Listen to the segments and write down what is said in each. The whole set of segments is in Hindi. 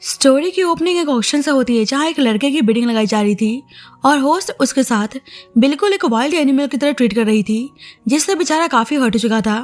स्टोरी की ओपनिंग एक ऑक्शन से होती है जहाँ एक लड़के की बिडिंग लगाई जा रही थी और होस्ट उसके साथ बिल्कुल एक वाइल्ड एनिमल की तरह ट्रीट कर रही थी, जिससे बेचारा काफी हट चुका था।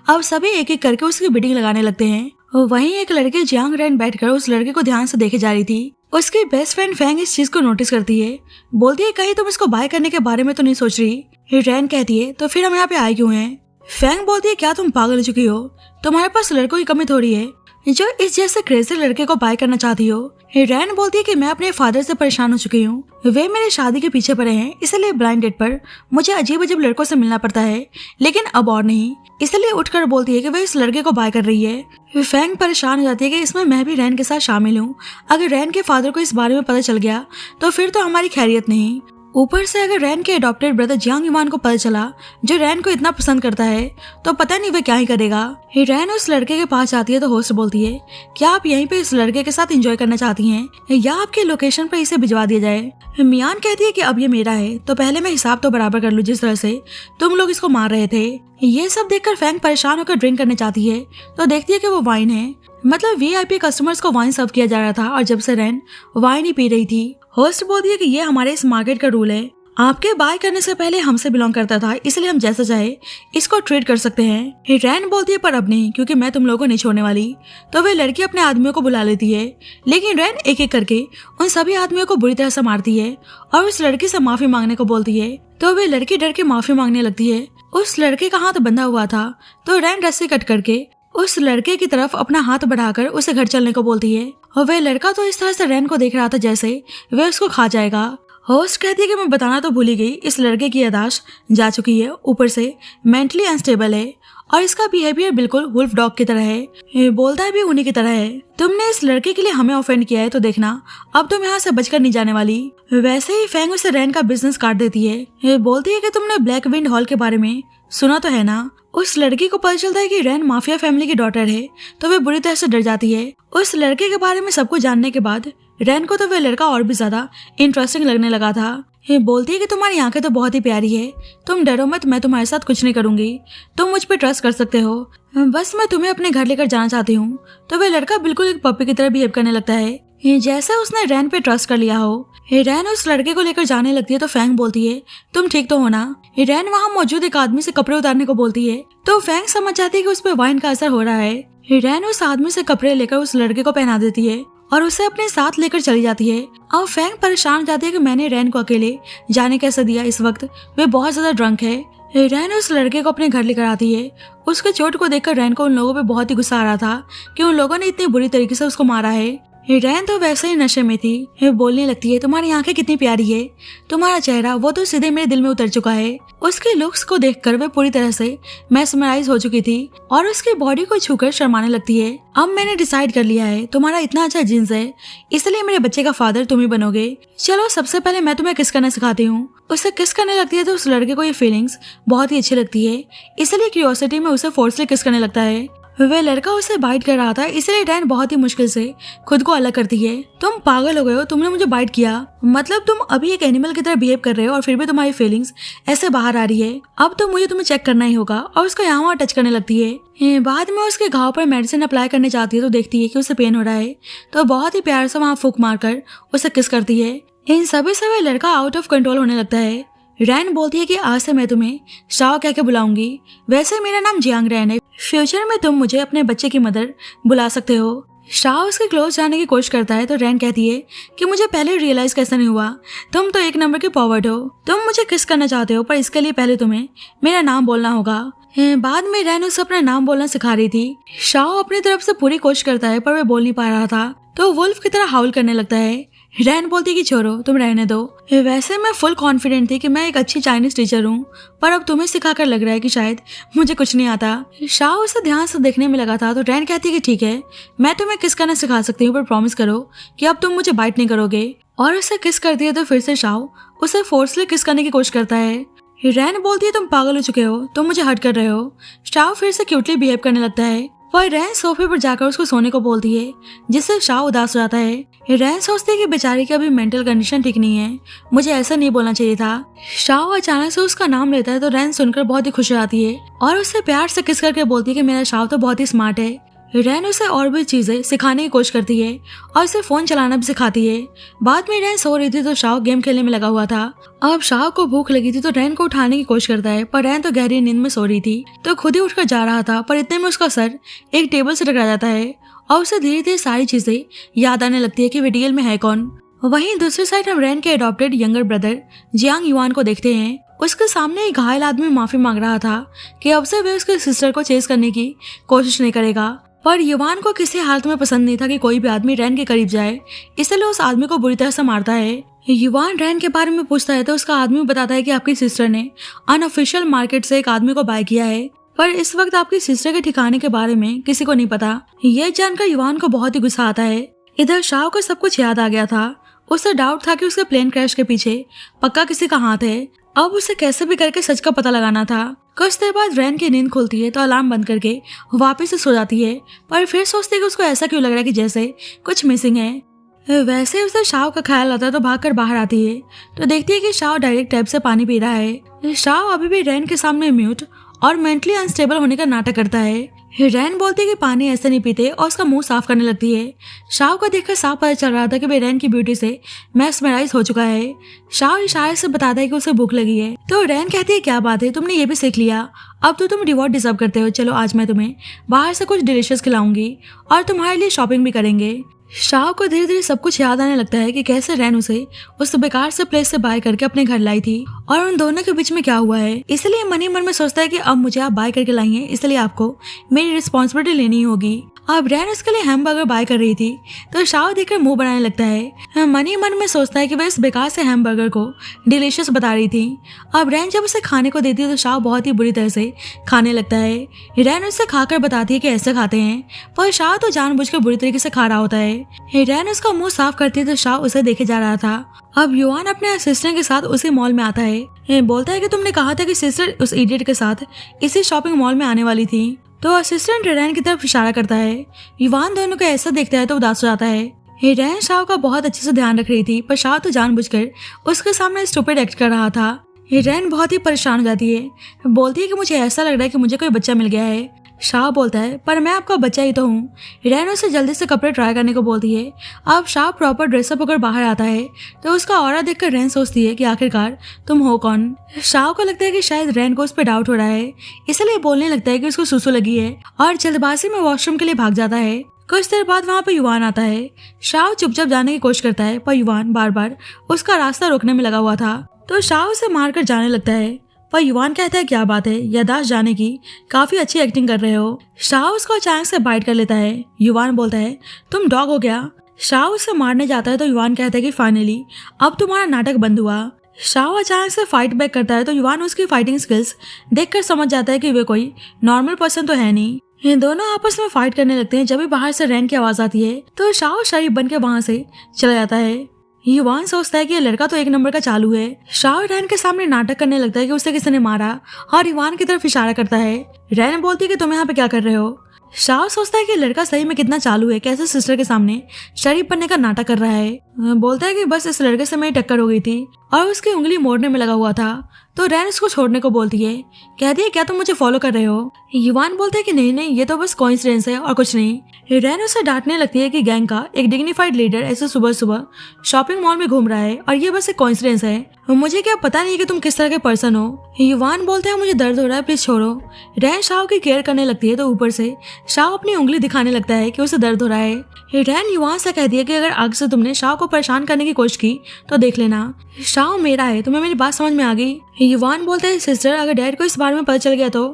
अब सभी एक एक करके उसकी बिडिंग लगाने लगते हैं। वहीं एक लड़की जियांग रैन बैठकर उस लड़के को ध्यान से देखे जा रही थी। उसकी बेस्ट फ्रेंड फैंग इस चीज को नोटिस करती है, बोलती है कहीं तुम इसको बाय करने के बारे में तो नहीं सोच रही। रैन कहती है तो फिर हम यहाँ पे आए क्यों हैं? फैंग बोलती है क्या तुम पागल हो चुकी हो? तुम्हारे पास लड़कों की कमी थोड़ी है जो इस जैसे क्रेजी लड़के को बाय करना चाहती हो। रैन बोलती है कि मैं अपने फादर से परेशान हो चुकी हूँ, वे मेरी शादी के पीछे पड़े हैं, इसलिए ब्लाइंड डेट पर मुझे अजीब अजीब लड़कों से मिलना पड़ता है, लेकिन अब और नहीं। इसलिए उठकर बोलती है कि वह इस लड़के को बाय कर रही है। फैंग परेशान हो जाती है कि इसमें मैं भी रैन के साथ शामिल हूँ। अगर रैन के फादर को इस बारे में पता चल गया तो फिर तो हमारी खैरियत नहीं। ऊपर से अगर रैन के एडॉप्टेड ब्रदर जियांग युआन को पता चला जो रैन को इतना पसंद करता है तो पता नहीं वे क्या ही करेगा। रैन उस लड़के के पास जाती है तो होस्ट बोलती है क्या आप यहीं पे इस लड़के के साथ एंजॉय करना चाहती हैं या आपके लोकेशन पर इसे भिजवा दिया जाए? मियान कहती है कि अब ये मेरा है तो पहले मैं हिसाब तो बराबर कर लूं जिस तरह से तुम लोग इसको मार रहे थे। ये सब देखकर फैंग परेशान होकर ड्रिंक करने चाहती है तो देखती है कि वो वाइन है, मतलब वीआईपी कस्टमर्स को वाइन सर्व किया जा रहा था और जब से रैन वाइन ही पी रही थी। होस्ट बोलती है कि ये हमारे इस मार्केट का रूल है, आपके बाय करने से पहले हमसे बिलोंग करता था, इसलिए हम जैसा चाहे इसको ट्रेड कर सकते हैं। रैन बोलती है पर अब नहीं, क्योंकि मैं तुम लोगों को नहीं छोड़ने वाली। तो वे लड़की अपने आदमियों को बुला लेती है, लेकिन रैन एक एक करके उन सभी आदमियों को बुरी तरह से मारती है और उस लड़की से माफी मांगने को बोलती है। तो वे लड़की डर के माफी मांगने लगती है। उस लड़के का हाथ बंधा हुआ था तो रैन रस्सी कट करके उस लड़के की तरफ अपना हाथ बढ़ाकर उसे घर चलने को बोलती है और वह लड़का तो इस तरह से रैन को देख रहा था जैसे वह उसको खा जाएगा। होस्ट कहती है कि मैं बताना तो भूल ही गई, इस लड़के की याददाश्त जा चुकी है, ऊपर से मेंटली अनस्टेबल है और इसका बिहेवियर बिल्कुल वुल्फ डॉग की तरह है, बोलता है भी उन्हीं की तरह है। तुमने इस लड़के के लिए हमें ऑफेंड किया है तो देखना अब तुम यहाँ से बचकर नहीं जाने वाली। वैसे ही फैंग उसे रैन का बिजनेस काट देती है, बोलती है कि तुमने ब्लैक विंड हॉल के बारे में सुना तो है ना? उस लड़की को पता चलता है कि रैन माफिया फैमिली की डॉटर है तो वे बुरी तरह से डर जाती है। उस लड़के के बारे में सब कुछ जानने के बाद रैन को तो वह लड़का और भी ज्यादा इंटरेस्टिंग लगने लगा था। बोलती है कि तुम्हारी आंखें तो बहुत ही प्यारी है, तुम डरो मत, मैं तुम्हारे साथ कुछ नहीं करूंगी, तुम मुझ पे ट्रस्ट कर सकते हो, बस मैं तुम्हें अपने घर लेकर जाना चाहती हूँ। तो वह लड़का बिल्कुल एक पप्पी की तरह बिहेव करने लगता है जैसे उसने रैन पे ट्रस्ट कर लिया हो। रैन उस लड़के को लेकर जाने लगती है तो फैंग बोलती है तुम ठीक तो हो ना? रैन वहाँ मौजूद एक आदमी से कपड़े उतारने को बोलती है तो फैंग समझ जाती है कि उस पर वाइन का असर हो रहा है। रैन उस आदमी से कपड़े लेकर उस लड़के को पहना देती है और उसे अपने साथ लेकर चली जाती है। अब फैंग परेशान हो जाती है कि मैंने रैन को अकेले जाने कैसे दिया, इस वक्त वे बहुत ज्यादा ड्रंक है। रैन उस लड़के को अपने घर लेकर आती है। उसके चोट को देखकर रैन को उन लोगों पे बहुत ही गुस्सा आ रहा था कि उन लोगों ने इतनी बुरी तरीके से उसको मारा है। रैन तो वैसे ही नशे में थी, बोलने लगती है तुम्हारी आंखें कितनी प्यारी है, तुम्हारा चेहरा वो तो सीधे मेरे दिल में उतर चुका है। उसके लुक्स को देखकर वह पूरी तरह से मैस्मराइज हो चुकी थी और उसकी बॉडी को छूकर शर्माने लगती है। अब मैंने डिसाइड कर लिया है, तुम्हारा इतना अच्छा जीन्स है, इसलिए मेरे बच्चे का फादर तुम ही बनोगे। चलो सबसे पहले मैं तुम्हें किस करना सिखाती हूँ। उसे किस करने लगती है तो उस लड़के को ये फीलिंग्स बहुत ही अच्छी लगती है, इसलिए क्यूरियोसिटी में उसे फोर्सली किस करने लगता है। वह लड़का उसे बाइट कर रहा था, इसलिए रैन बहुत ही मुश्किल से खुद को अलग करती है। तुम पागल हो गए हो, तुमने मुझे बाइट किया, मतलब तुम अभी एक एनिमल की तरह बिहेव कर रहे हो और फिर भी तुम्हारी फीलिंग्स ऐसे बाहर आ रही है। अब तो मुझे तुम्हें चेक करना ही होगा और उसको यहाँ वहाँ टच करने लगती है। बाद में उसके घाव पर मेडिसिन अप्लाई करने जाती है तो देखती है कि उसे पेन हो रहा है तो बहुत ही प्यार से वहाँ फूंक मारकर उसे किस करती है। इन सभी से वह लड़का आउट ऑफ कंट्रोल होने लगता है। रैन बोलती है कि आज से मैं तुम्हें शाओ कह के बुलाऊंगी, वैसे मेरा नाम जियांग रैन है, फ्यूचर में तुम मुझे अपने बच्चे की मदर बुला सकते हो। शाओ उसके क्लोज जाने की कोशिश करता है तो रैन कहती है कि मुझे पहले रियलाइज कैसे नहीं हुआ, तुम तो एक नंबर के पॉवर्ड हो, तुम मुझे किस करना चाहते हो पर इसके लिए पहले तुम्हें मेरा नाम बोलना होगा। बाद में रैन उसे अपना नाम बोलना सिखा रही थी। शाओ अपनी तरफ से पूरी कोशिश करता है पर वह बोल नहीं पा रहा था तो वुल्फ की तरह हाउल करने लगता है। रैन बोलती कि छोड़ो, तुम रहने दो, वैसे मैं फुल कॉन्फिडेंट थी कि मैं एक अच्छी चाइनीज टीचर हूँ पर अब तुम्हें सिखाकर लग रहा है कि शायद मुझे कुछ नहीं आता। शाओ उसे ध्यान से देखने में लगा था तो रैन कहती है कि ठीक है, मैं तुम्हें किस करना सिखा सकती हूँ पर प्रॉमिस करो कि अब तुम मुझे बाइट नहीं करोगे। और उसे किस करती है तो फिर से शाओ उसे फोर्सली किस करने की कोशिश करता है। रैन बोलती है तुम पागल हो चुके हो, तुम मुझे हर्ट कर रहे हो। शाओ फिर से क्यूटली बिहेव करने लगता है और रैन सोफे पर जाकर उसको सोने को बोलती है जिससे शाओ उदास हो जाता है। रैन सोचती है कि बेचारी की अभी मेंटल कंडीशन ठीक नहीं है, मुझे ऐसा नहीं बोलना चाहिए था। शाओ अचानक से उसका नाम लेता है तो रैन सुनकर बहुत ही खुश हो जाती है और उससे प्यार से किस करके बोलती है कि मेरा शाओ तो बहुत ही स्मार्ट है। रैन उसे और भी चीजें सिखाने की कोशिश करती है और उसे फोन चलाना भी सिखाती है। बाद में रैन सो रही थी तो शाओ गेम खेलने में लगा हुआ था। अब शाओ को भूख लगी थी तो रैन को उठाने की कोशिश करता है, पर रैन तो गहरी नींद में सो रही थी तो खुद ही उठकर जा रहा था, पर इतने में उसका सर एक टेबल से टकरा जाता है और उसे धीरे धीरे सारी चीजें याद आने लगती है कि वे रियल में है कौन। वहीं दूसरी साइड हम रैन के adopted younger brother Jiang yuan को देखते हैं। उसके सामने एक घायल आदमी माफी मांग रहा था कि अब से वे उसके सिस्टर को चेस करने की कोशिश नहीं करेगा, पर युवान को किसी हालत में पसंद नहीं था कि कोई भी आदमी रैन के करीब जाए, इसलिए उस आदमी को बुरी तरह से मारता है। युवान रैन के बारे में पूछता है तो उसका आदमी बताता है कि आपकी सिस्टर ने अनऑफिशियल मार्केट से एक आदमी को बाय किया है, पर इस वक्त आपकी सिस्टर के ठिकाने के बारे में किसी को नहीं पता। यह जानकर युवान को बहुत ही गुस्सा आता है। इधर शाओ को सब कुछ याद आ गया था। उसे डाउट था कि उसके प्लेन क्रैश के पीछे पक्का किसी का हाथ है। अब उसे कैसे भी करके सच का पता लगाना था। कुछ देर बाद रैन की नींद खुलती है तो अलार्म बंद करके वापस से सो जाती है, पर फिर सोचती है कि उसको ऐसा क्यों लग रहा है कि जैसे कुछ मिसिंग है। वैसे उसे शाओ का ख्याल आता है तो भागकर बाहर आती है तो देखती है कि शाओ डायरेक्ट टैप से पानी पी रहा है। शाओ अभी भी रैन के सामने म्यूट और मेंटली अनस्टेबल होने का नाटक करता है। रैन बोलती है कि पानी ऐसे नहीं पीते और उसका मुंह साफ करने लगती है। शाओ को देखकर साफ पता चल रहा था कि वे रैन की ब्यूटी से मैस्मराइज हो चुका है। शाओ इशारे से बताता है कि उसे भूख लगी है तो रैन कहती है क्या बात है, तुमने ये भी सीख लिया, अब तो तुम रिवॉर्ड डिजर्व करते हो, चलो आज मैं तुम्हें बाहर से कुछ डिलीशियस खिलाऊंगी और तुम्हारे लिए शॉपिंग भी करेंगे। शाओ को धीरे धीरे सब कुछ याद आने लगता है कि कैसे रैन उसे उस बेकार से प्लेस से बाय करके अपने घर लाई थी और उन दोनों के बीच में क्या हुआ है। इसलिए मन ही मन में सोचता है कि अब मुझे आप बाय करके लाई हैं, इसलिए आपको मेरी रिस्पॉन्सिबिलिटी लेनी होगी। अब रैन उसके लिए हैमबर्गर बाय कर रही थी तो शाओ देखकर मुंह बनाने लगता है। मन ही मन में सोचता है कि वह इस बेकार से हैमबर्गर को डिलीशियस बता रही थी। अब रैन जब उसे खाने को देती है तो शाओ बहुत ही बुरी तरह से खाने लगता है। रैन उससे खाकर बताती है कि ऐसे खाते हैं, पर शाओ तो जानबूझकर बुरी तरीके से खा रहा होता है। रैन उसका मुंह साफ करती है तो शाओ उसे देखे जा रहा था। अब युआन अपने असिस्टेंट के साथ उसी मॉल में आता है। बोलता है कि तुमने कहा था कि सिस्टर उस इडियट के साथ इसी शॉपिंग मॉल में आने वाली थी, तो असिस्टेंट रैन की तरफ इशारा करता है। युवान दोनों को ऐसा देखता है तो उदास हो जाता है। रैन शाओ का बहुत अच्छे से ध्यान रख रही थी, पर शाओ तो जानबूझकर उसके सामने स्टूपिड एक्ट कर रहा था। रैन बहुत ही परेशान हो जाती है, बोलती है कि मुझे ऐसा लग रहा है कि मुझे कोई बच्चा मिल गया है। शाओ बोलता है पर मैं आपका बच्चा ही तो हूँ। रैन उसे जल्दी से कपड़े ट्राई करने को बोलती है। अब शाओ प्रॉपर ड्रेसअप होकर बाहर आता है तो उसका ऑरा देखकर रैन सोचती है कि आखिरकार तुम हो कौन। शाओ को लगता है कि शायद रैन को उस पर डाउट हो रहा है, इसलिए बोलने लगता है कि उसको सुसु लगी है और जल्दबाजी में वॉशरूम के लिए भाग जाता है। कुछ देर बाद वहाँ पे युवान आता है। शाओ चुपचाप जाने की कोशिश करता है, पर युवान बार बार उसका रास्ता रोकने में लगा हुआ था तो शाओ उसे मारकर जाने लगता है। पर युवान कहता है क्या बात है, यादाश्त जाने की काफी अच्छी एक्टिंग कर रहे हो। शाओ उसको अचानक से बाइट कर लेता है। युवान बोलता है तुम डॉग हो गया। शाओ उसे मारने जाता है तो युवान कहता है कि फाइनली अब तुम्हारा नाटक बंद हुआ। शाओ अचानक से फाइट बैक करता है तो युवान उसकी फाइटिंग स्किल्स देखकर समझ जाता है कि वे कोई नॉर्मल पर्सन तो है नहीं। ये दोनों आपस में फाइट करने लगते हैं। जब भी बाहर से रैन की आवाज आती है तो शाओ शरीफ बन के वहां से चला जाता है। युवान सोचता है कि ये लड़का तो एक नंबर का चालू है। शाओ रैन के सामने नाटक करने लगता है कि उसे किसी ने मारा और युवान की तरफ इशारा करता है। रैन बोलती है कि तुम यहाँ पे क्या कर रहे हो। शाओ सोचता है कि लड़का सही में कितना चालू है, कैसे सिस्टर के सामने शरीफ बनने का नाटक कर रहा है। बोलता है कि बस इस लड़के से मेरी टक्कर हो गई थी और उसकी उंगली मोड़ने में लगा हुआ था, तो रैन उसको छोड़ने को बोलती है। कहती है क्या तुम मुझे फॉलो कर रहे हो। युवान बोलता है कि नहीं नहीं, ये तो बस कोइंसिडेंस है और कुछ नहीं। रैन उसे डांटने लगती है कि गैंग का एक डिग्निफाइड लीडर ऐसे सुबह सुबह शॉपिंग मॉल में घूम रहा है और ये बस एक कोइंसिडेंस है, मुझे क्या पता नहीं कि तुम किस तरह के पर्सन हो। युवान बोलता है मुझे दर्द हो रहा है, प्लीज छोड़ो। रैन शाओ की केयर करने लगती है तो ऊपर से शाओ अपनी उंगली दिखाने लगता है कि उसे दर्द हो रहा है। रैन युवान से कहती है कि अगर आगे से तुमने शाओ को परेशान करने की कोशिश की तो देख लेना, शाओ मेरा है। तुम्हें मेरी बात समझ में आ गई। युवान बोलता है सिस्टर अगर डैड को इस बारे में पता चल गया तो।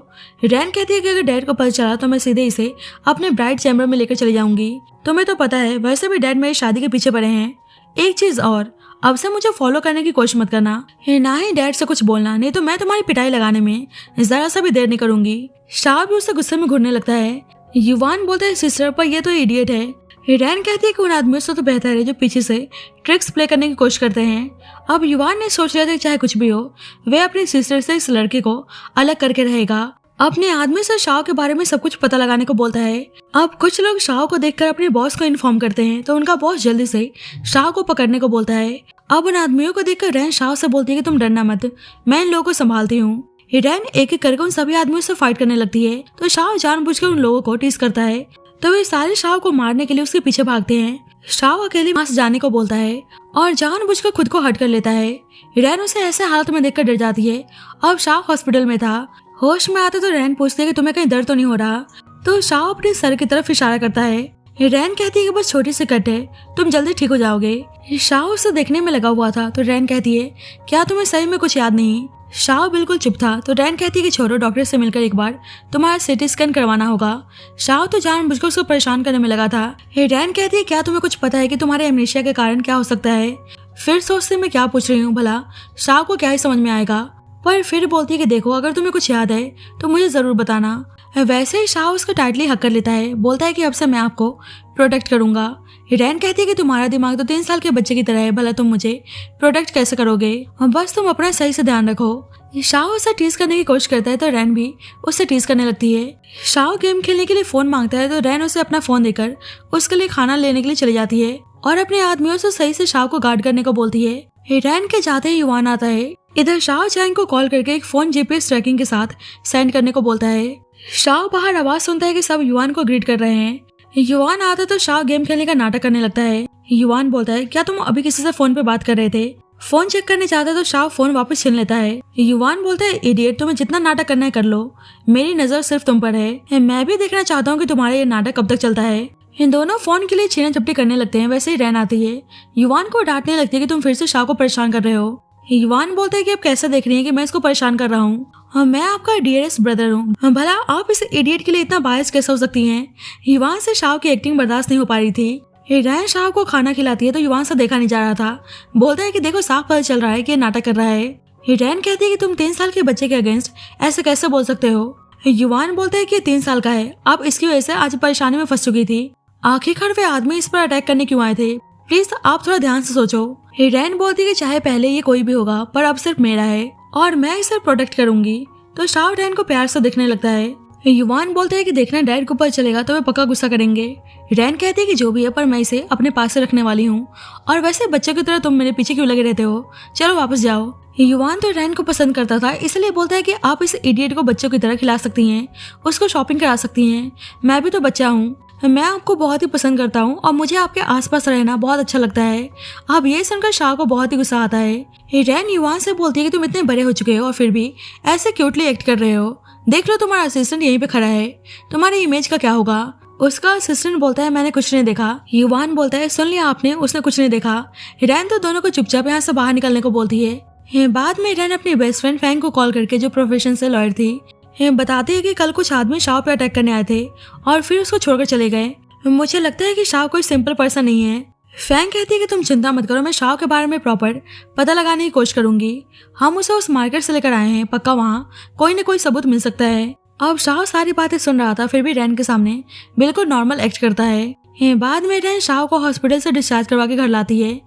रैन कहती है कि अगर डैड को पता चला तो मैं सीधे इसे अपने ब्राइड चैम्बर में लेकर चली जाऊंगी। तुम्हें तो पता है वैसे भी डैड मेरी शादी के पीछे पड़े हैं। एक चीज और, अब से मुझे फॉलो करने की कोशिश मत करना, ना ही डैड से कुछ बोलना, नहीं तो मैं तुम्हारी पिटाई लगाने में जरा सा भी देर नहीं करूंगी। शाओ भी उससे गुस्से में घूरने लगता है। युवान बोलता है सिस्टर पर ये तो इडियट है। रैन कहती है कि उन आदमियों से तो बेहतर है जो पीछे से ट्रिक्स प्ले करने की कोशिश करते हैं। अब युवान ने सोच लिया था कि चाहे कुछ भी हो वे अपनी सिस्टर से इस लड़के को अलग करके रहेगा। अपने आदमी से शाओ के बारे में सब कुछ पता लगाने को बोलता है। अब कुछ लोग शाओ को देखकर अपने बॉस को इन्फॉर्म करते हैं तो उनका बॉस जल्दी से शाओ को पकड़ने को बोलता है। अब उन आदमियों को देखकर रैन शाओ से बोलती है कि तुम डरना मत, मैं इन लोगों को संभालती हूँ। रैन एक एक करके उन सभी आदमियों से फाइट करने लगती है तो शाओ जानबूझकर उन लोगों को टीज करता है तो वे सारे शाव को मारने के लिए उसके पीछे भागते हैं। शाव अकेले वहां से जाने को बोलता है और जानबूझकर खुद को हट कर लेता है। रैन उसे ऐसे हालत में देखकर डर जाती है। अब शाव हॉस्पिटल में था। होश में आते तो रैन पूछती है कि तुम्हें कहीं दर्द तो नहीं हो रहा। तो शाव अपने सर की तरफ इशारा करता है। रैन कहती है कि बस छोटी सी कट है, तुम जल्दी ठीक हो जाओगे। शाव उसे देखने में लगा हुआ था तो रैन कहती है क्या तुम्हें सही में कुछ याद नहीं? शाव बिल्कुल चुप था तो रैन कहती है कि छोड़ो, डॉक्टर से मिलकर एक बार तुम्हारा सीटी स्कैन करवाना होगा। शाव तो जानबूझकर उसको परेशान करने में लगा था। रैन कहती है क्या तुम्हें कुछ पता है कि तुम्हारे एमनेशिया के कारण क्या हो सकता है? फिर सोचते मैं क्या पूछ रही हूँ भला, शाव को क्या ही समझ में आएगा। पर फिर बोलती है कि देखो अगर तुम्हें कुछ याद है तो मुझे जरूर बताना। वैसे ही शाव उसको टाइटली हक कर लेता है। बोलता है कि अब से मैं आपको प्रोटेक्ट करूंगा। रैन कहती है कि तुम्हारा दिमाग तो 3 साल के बच्चे की तरह है, भला तुम मुझे प्रोटेक्ट कैसे करोगे? बस तुम अपना सही से ध्यान रखो। शाव उसे टीज करने की कोशिश करता है तो रैन भी उससे टीज करने लगती है। शाव गेम खेलने के लिए फोन मांगता है तो रैन उसे अपना फोन देकर उसके लिए खाना लेने के लिए चली जाती है और अपने आदमियों से सही से शाव को गार्ड करने को बोलती है। रैन के जाते ही युवान आता है। इधर शाव चैंग को कॉल करके एक फोन जीपीएस ट्रैकिंग के साथ सेंड करने को बोलता है। शाव बाहर आवाज सुनता है कि सब युवान को ग्रीट कर रहे हैं। युवान आता तो शाव गेम खेलने का नाटक करने लगता है। युवान बोलता है क्या तुम अभी किसी से फोन पे बात कर रहे थे? फोन चेक करने जाता तो शाव फोन वापस छीन लेता है। युवान बोलता है इडियट, तुम्हें जितना नाटक करना है कर लो, मेरी नजर सिर्फ तुम पर है। मैं भी देखना चाहता हूँ कि तुम्हारा ये नाटक कब तक चलता है। इन दोनों फोन के लिए छीना झपटी करने लगते हैं। वैसे ही रैन आती है। युवान को डांटने लगती है कि तुम फिर से शाव को परेशान कर रहे हो। युवान बोलता है कि अब कैसे देख रही है कि मैं इसको परेशान कर रहा हूँ? मैं आपका डियरेस्ट ब्रदर हूँ, भला आप इस इडियट के लिए इतना बायस कैसे हो सकती हैं? युवान से शाव की एक्टिंग बर्दाश्त नहीं हो पा रही थी। रैन शाव को खाना खिलाती है तो युवान से देखा नहीं जा रहा था। बोलता है कि देखो साफ पता चल रहा है कि ये नाटक कर रहा है। रैन कहती है कि तुम 3 साल के बच्चे के अगेंस्ट ऐसे कैसे बोल सकते हो? युवान बोलता है कि 3 साल का है, अब इसकी वजह से आज परेशानी में फंस चुकी थी। आखिरकार वे आदमी इस पर अटैक करने क्यों आए थे? प्लीज आप थोड़ा ध्यान से सोचो। रैन बोलती है कि चाहे पहले ये कोई भी होगा पर अब सिर्फ मेरा है और मैं इसे प्रोटेक्ट करूंगी। तो शाव रैन को प्यार से दिखने लगता है। युवान बोलता है कि देखना डैड को पता चलेगा तो वे पक्का गुस्सा करेंगे। रैन कहती है कि जो भी है पर मैं इसे अपने पास से रखने वाली हूँ और वैसे बच्चों की तरह तुम मेरे पीछे क्यों लगे रहते हो? चलो वापस जाओ। युवान तो रैन को पसंद करता था इसलिए बोलता है कि आप इस इडियट को बच्चों की तरह खिला सकती हैं, उसको शॉपिंग करा सकती हैं। मैं भी तो बच्चा हूँ, मैं आपको बहुत ही पसंद करता हूँ और मुझे आपके आसपास रहना बहुत अच्छा लगता है। अब ये सुनकर शाह को बहुत ही गुस्सा आता है। रैन युवान से बोलती है कि तुम इतने बड़े हो चुके हो और फिर भी ऐसे क्यूटली एक्ट कर रहे हो। देख लो तुम्हारा असिस्टेंट यहीं पे खड़ा है, तुम्हारी इमेज का क्या होगा? उसका असिस्टेंट बोलता है मैंने कुछ नहीं देखा। युवान बोलता है सुन लिया आपने, उसने कुछ नहीं देखा। रैन तो दोनों को चुपचाप यहाँ से बाहर निकलने को बोलती है। बाद में रैन अपनी बेस्ट फ्रेंड फैंग को कॉल करके, जो प्रोफेशन से लॉयर थी, बताते हैं कि कल कुछ आदमी शाव पे अटैक करने आए थे और फिर उसको छोड़कर चले गए। मुझे लगता है कि शाव कोई सिंपल पर्सन नहीं है। फैंग कहती है कि तुम चिंता मत करो, मैं शाव के बारे में प्रॉपर पता लगाने की कोशिश करूंगी। हम उसे उस मार्केट से लेकर आए हैं, पक्का वहाँ कोई न कोई सबूत मिल सकता है। अब शाव सारी बातें सुन रहा था फिर भी रैन के सामने बिल्कुल नॉर्मल एक्ट करता है। बाद में रैन शाव को हॉस्पिटल से डिस्चार्ज करवा के घर लाती है।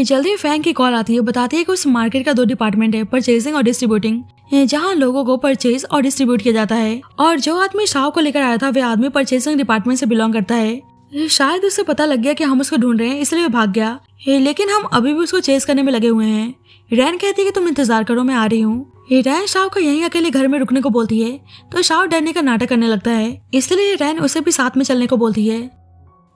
जल्दी फैंग की कॉल आती है, बताती है कि उस मार्केट का 2 डिपार्टमेंट है, परचेजिंग और डिस्ट्रीब्यूटिंग, जहाँ लोगों को परचेज और डिस्ट्रीब्यूट किया जाता है। और जो आदमी शाव को लेकर आया था वे आदमी परचेजिंग डिपार्टमेंट से बिलोंग करता है। शायद उसे पता लग गया कि हम उसको ढूंढ रहे हैं इसलिए वो भाग गया, लेकिन हम अभी भी उसको चेज करने में लगे हुए हैं। रैन कहती है कि तुम इंतजार करो, मैं आ रही हूँ। रैन शाव को यहीं अकेले घर में रुकने को बोलती है तो शाव डरने का नाटक करने लगता है, इसलिए रैन उसे भी साथ में चलने को बोलती है।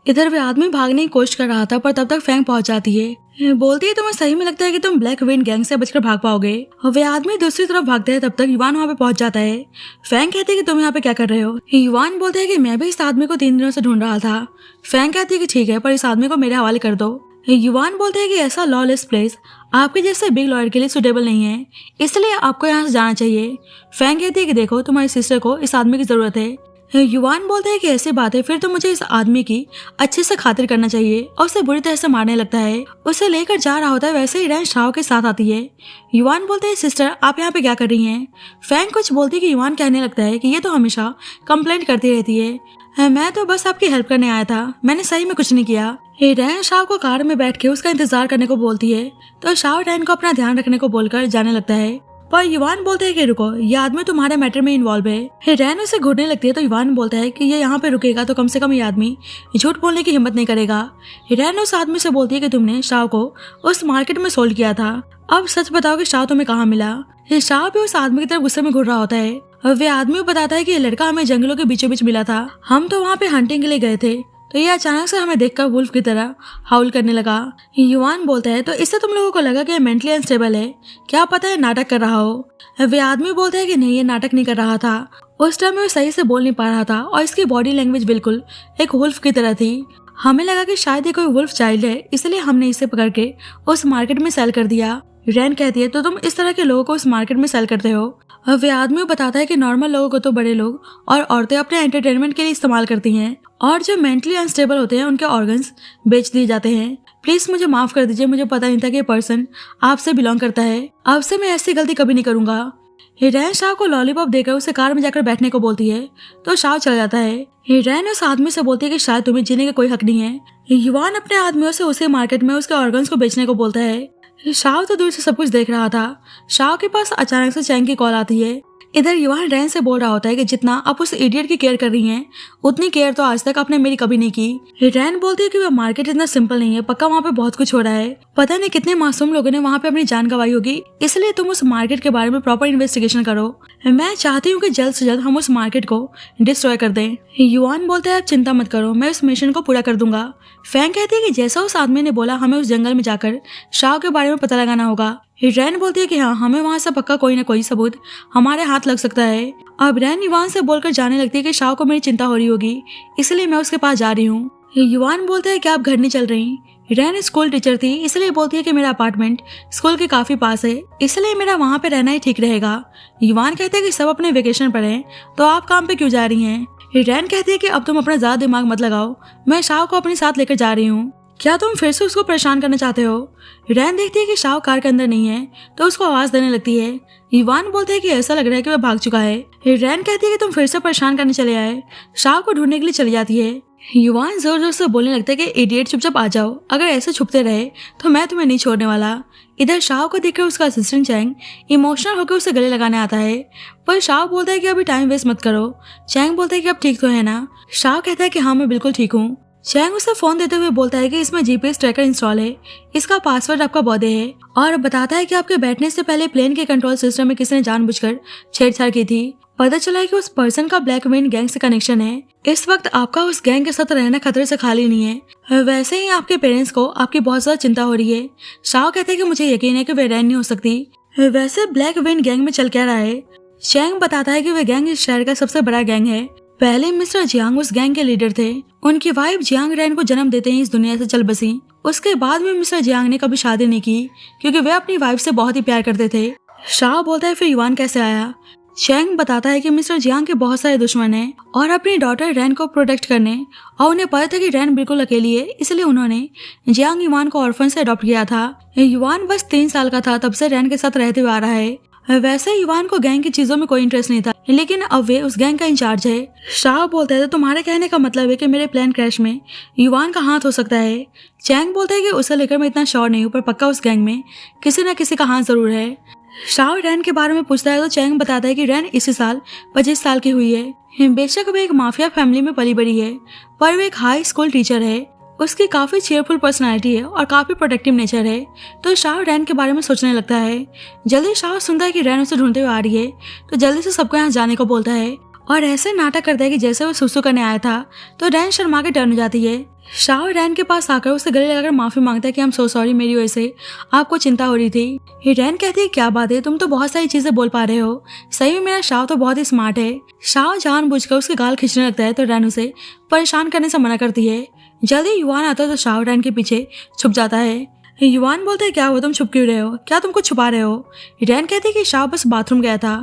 इधर वे आदमी भागने की कोशिश कर रहा था पर तब तक फैंग पहुंच जाती है। बोलती है तुम्हें सही में लगता है कि तुम ब्लैक विंड गैंग से बचकर भाग पाओगे? और वे आदमी दूसरी तरफ भागते हैं, तब तक युवान वहाँ पे पहुंच जाता है। फैंग कहती है कि तुम यहाँ पे क्या कर रहे हो? युवान बोलते है कि मैं भी इस आदमी को 3 दिनों से ढूंढ रहा था। फैंग कहती है कि ठीक है पर इस आदमी को मेरे हवाले कर दो। युवान बोलते है कि ऐसा लॉलेस प्लेस आपके जैसे बिग लॉयर के लिए सुटेबल नहीं है, इसलिए आपको यहाँ से जाना चाहिए। फैंग कहती है कि देखो तुम्हारी सिस्टर को इस आदमी की जरूरत है। युवान बोलता है कि ऐसी बात है फिर तो मुझे इस आदमी की अच्छे से खातिर करना चाहिए और उसे बुरी तरह से मारने लगता है। उसे लेकर जा रहा होता है, वैसे ही रैन शाव के साथ आती है। युवान बोलते हैं सिस्टर आप यहाँ पे क्या कर रही हैं? फैंग कुछ बोलती है कि युवान कहने लगता है कि ये तो हमेशा कंप्लेंट करती रहती है, मैं तो बस आपकी हेल्प करने आया था, मैंने सही में कुछ नहीं किया। रैन शाव को कार में बैठ के उसका इंतजार करने को बोलती है तो शाव रैन को अपना ध्यान रखने को बोलकर जाने लगता है। पर युवान बोलते हैं कि रुको, ये आदमी तुम्हारे मैटर में इन्वॉल्व है। रैन उसे घूरने लगती है तो युवान बोलता है कि ये यहाँ पे रुकेगा तो कम से कम ये आदमी झूठ बोलने की हिम्मत नहीं करेगा। रैन उस आदमी से बोलती है कि तुमने शाव को उस मार्केट में सोल्ड किया था, अब सच बताओ कि शाव तुम्हें कहाँ मिला? शाव भी उस आदमी की तरफ गुस्से में घूर रहा होता है वे आदमी बताता है कि ये लड़का हमें जंगलों के बीचों बीच मिला था, हम तो वहाँ पे हंटिंग के लिए गए थे, तो ये अचानक से हमें देखकर वुल्फ की तरह हाउल करने लगा। युवान बोलता है, तो इससे तुम लोगों को लगा कि ये मेंटली अनस्टेबल है, क्या पता है नाटक कर रहा हो। वे आदमी बोलते हैं कि नहीं, ये नाटक नहीं कर रहा था, उस टाइम में वो सही से बोल नहीं पा रहा था और इसकी बॉडी लैंग्वेज बिल्कुल एक वुल्फ की तरह थी। हमें लगा कि शायद ये कोई वुल्फ चाइल्ड है, इसलिए हमने इसे पकड़ के उस मार्केट में सेल कर दिया। रैन कहती है, तो तुम इस तरह के लोगों को उस मार्केट में सेल करते हो। वे आदमी बताता है कि नॉर्मल लोगों को तो बड़े लोग और औरतें अपने एंटरटेनमेंट के लिए इस्तेमाल करती हैं और जो मेंटली अनस्टेबल होते हैं उनके ऑर्गन्स बेच दिए जाते हैं। प्लीज मुझे माफ कर दीजिए, मुझे पता नहीं था कि ये पर्सन आपसे बिलोंग करता है, अब से मैं ऐसी गलती कभी नहीं करूंगा। हिरैन शाह को लॉलीपॉप देकर उसे कार में जाकर बैठने को बोलती है, तो शाह चला जाता है। हिरैन उस आदमी से बोलती है कि शायद तुम्हें जीने का कोई हक नहीं है। युवान अपने आदमियों से उसे मार्केट में उसके ऑर्गन्स को बेचने को बोलता है। शाह तो दूर से सब कुछ देख रहा था। शाह के पास अचानक से चैंग की कॉल आती है। इधर युवान रैन से बोल रहा होता है कि जितना आप उस इडियट की केयर कर रही हैं, उतनी केयर तो आज तक आपने मेरी कभी नहीं की। रैन बोलती है कि वह मार्केट इतना सिंपल नहीं है, पक्का वहाँ पे बहुत कुछ हो रहा है, पता नहीं कितने मासूम लोगों ने वहाँ पे अपनी जान गंवाई होगी, इसलिए तुम उस मार्केट के बारे में प्रॉपर इन्वेस्टिगेशन करो। मैं चाहती हूँ कि जल्द से जल्द हम उस मार्केट को डिस्ट्रॉय कर दें। युवान बोलता है, आप चिंता मत करो, मैं उस मिशन को पूरा कर दूंगा। फैंग कहती है कि जैसा उस आदमी ने बोला, हमें उस जंगल में जाकर शाह के बारे में पता लगाना होगा। रैन बोलती है कि हाँ, हमें वहाँ से पक्का कोई ना कोई सबूत हमारे हाथ लग सकता है। अब रैन युवान से बोलकर जाने लगती है कि शाह को मेरी चिंता हो रही होगी, इसलिए मैं उसके पास जा रही हूँ। युवान बोलता है कि आप घर नहीं चल रही। रैन स्कूल टीचर थी, इसलिए बोलती है कि मेरा अपार्टमेंट स्कूल के काफी पास है, इसलिए मेरा वहाँ पे रहना ही ठीक रहेगा। युवान कहते हैं कि सब अपने वेकेशन पर हैं, तो आप काम पे क्यों जा रही हैं। रैन कहती है कि अब तुम अपना ज्यादा दिमाग मत लगाओ, मैं शाह को अपने साथ लेकर जा रही हूँ, क्या तुम फिर से उसको परेशान करना चाहते हो। रैन देखती है कि शाह कार के अंदर नहीं है, तो उसको आवाज देने लगती है। युवान बोलते हैं कि ऐसा लग रहा है कि वह भाग चुका है। रैन कहती है कि तुम फिर से परेशान करने चले आए, शाह को ढूंढने के लिए चली जाती है। युवान जोर जोर से बोलने लगता है कि इडियट, चुपचाप आ जाओ, अगर ऐसे छुपते रहे तो मैं तुम्हें नहीं छोड़ने वाला। इधर शाह को देखकर उसका असिस्टेंट चैंग इमोशनल होकर उसे गले लगाने आता है, पर शाह बोलता है कि अभी टाइम वेस्ट मत करो। चैंग बोलता है कि अब ठीक तो है ना। शाह कहता है कि हाँ, मैं बिल्कुल ठीक हूँ। चैंग उसे फोन देते हुए बोलता है कि इसमें जीपीएस ट्रैकर इंस्टॉल है, इसका पासवर्ड आपका बर्थडे है, और बताता है कि आपके बैठने से पहले प्लेन के कंट्रोल सिस्टम में किसी ने जानबूझकर छेड़छाड़ की थी। पता चला है कि उस पर्सन का ब्लैक विंड गैंग से कनेक्शन है। इस वक्त आपका उस गैंग के साथ रहना खतरे से खाली नहीं है। वैसे ही आपके पेरेंट्स को आपकी बहुत ज्यादा चिंता हो रही है। शाह कहते हैं कि मुझे यकीन है कि वे रैन नहीं हो सकती। वैसे ब्लैक विंड गैंग में चल क्या रहा है। चैंग बताता है कि वे गैंग इस शहर का सबसे बड़ा गैंग है। पहले मिस्टर जियांग उस गैंग के लीडर थे। उनकी वाइफ जियांग रैन को जन्म देते ही इस दुनिया से चल बसी। उसके बाद में मिस्टर जियांग ने कभी शादी नहीं की, क्योंकि वे अपनी वाइफ से बहुत ही प्यार करते थे। शाह बोलता है, फिर युवान कैसे आया। चैंग बताता है कि मिस्टर जियांग के बहुत सारे दुश्मन हैं और अपनी डॉटर रैन को प्रोटेक्ट करने, और उन्हें पता था कि रैन बिल्कुल अकेली है, इसलिए उन्होंने जियांग युवान को ऑर्फन से अडॉप्ट किया था। युवान बस 3 साल का था तब से रैन के साथ रहते हुए आ रहा है। वैसे युवान को गैंग की चीजों में कोई इंटरेस्ट नहीं था, लेकिन अब वे उस गैंग का इंचार्ज है। शाह बोलता है, तो तुम्हारे कहने का मतलब है कि मेरे प्लान क्रैश में युवान का हाथ हो सकता है। चैंग बोलता है कि उसे लेकर मैं इतना श्योर नहीं हूँ, पर पक्का उस गैंग में किसी न किसी का हाथ जरूर है। शाह रैन के बारे में पूछता है तो चैंग बताता है कि रैन इसी साल 25 साल की हुई है। बेशक वे एक माफिया फैमिली में पली बड़ी है, पर वे एक हाई स्कूल टीचर है। उसकी काफी चेयरफुल पर्सनालिटी है और काफी प्रोटेक्टिव नेचर है, तो शाह रैन के बारे में सोचने लगता है। जल्दी शाह सुनता है कि रैन उसे ढूंढते हुए आ रही है, तो जल्दी से सबको यहाँ जाने को बोलता है और ऐसे नाटक करता है कि जैसे वो सुसु करने आया था, तो रैन शर्मा के टर्न हो जाती है। शाह रैन के पास आकर उसे गले लगाकर माफी मांगता है कि हम सो सॉरी, मेरी वजह से आपको चिंता हो रही थी। रैन कहती है, क्या बात है, तुम तो बहुत सारी चीजें बोल पा रहे हो, सही में मेरा शाह तो बहुत ही स्मार्ट है। शाह जानबूझकर उसके गाल खींचने लगता है, तो रैन उसे परेशान करने से मना करती है। जल्दी युवान आता है तो शाह रैन के पीछे छुप जाता है। युवान बोलते है, क्या हुआ, तुम छुप क्यों रहे हो, क्या तुम कुछ छुपा रहे हो। रैन कहती है कि शाह बस बाथरूम गया था।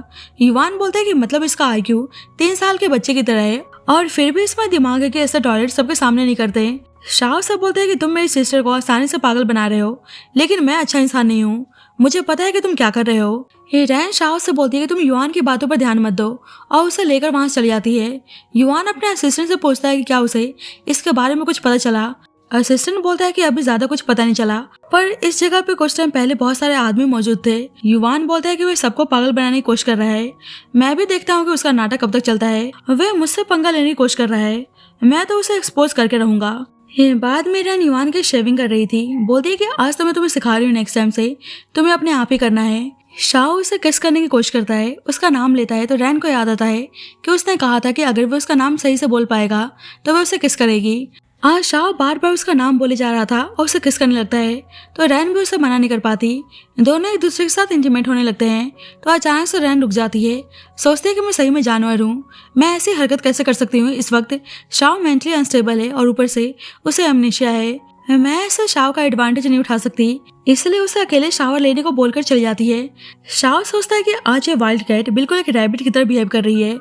युवान बोलता है कि मतलब इसका IQ 3 साल के बच्चे की तरह है, और फिर भी इसमें दिमाग है कि ऐसा टॉयलेट सबके सामने नहीं करते। शाह से बोलते हैं कि तुम मेरी सिस्टर को आसानी से पागल बना रहे हो, लेकिन मैं अच्छा इंसान नहीं हूँ, मुझे पता है कि तुम क्या कर रहे हो। रैन शाह से बोलती है कि तुम युवान की बातों पर ध्यान मत दो, और उसे लेकर वहां चली जाती है। युवान अपने असिस्टेंट से पूछता है कि क्या उसे इसके बारे में कुछ पता चला। असिस्टेंट बोलता है कि अभी ज्यादा कुछ पता नहीं चला, पर इस जगह पे कुछ टाइम पहले बहुत सारे आदमी मौजूद थे। युवान बोलता है कि वह सबको पागल बनाने की कोशिश कर रहा है, मैं भी देखता हूँ कि उसका नाटक कब तक चलता है। वह मुझसे पंगा लेने की कोशिश कर रहा है, मैं तो उसे एक्सपोज करके रहूंगा। बाद में रैन युवान की शेविंग कर रही थी। बोलती है कि आज तो मैं तुम्हें सिखा रही हूँ, नेक्स्ट टाइम से तुम्हें अपने आप ही करना है। शाओ उसे किस करने की कोशिश करता है, उसका नाम लेता है तो रैन को याद आता है कि उसने कहा था कि अगर वो उसका नाम सही से बोल पाएगा तो वह उसे किस करेगी। आज शाओ बार बार उसका नाम बोले जा रहा था और उसे किस करने लगता है तो रैन भी उसे मना नहीं कर पाती। दोनों एक दूसरे के साथ इंटीमेट होने लगते हैं तो अचानक से रैन रुक जाती है, सोचती है कि मैं सही में जानवर हूँ, मैं ऐसी हरकत कैसे कर सकती हूँ। इस वक्त शाओ मेंटली अनस्टेबल है और ऊपर से उसे एमनेशिया है। मैं ऐसे शाओ का एडवांटेज नहीं उठा सकती, इसलिए उसे अकेले शावर लेने को बोलकर चली जाती है। शाओ सोचता है कि आज ये वाइल्ड कैट बिल्कुल एक रैबिट की तरह बिहेव कर रही है।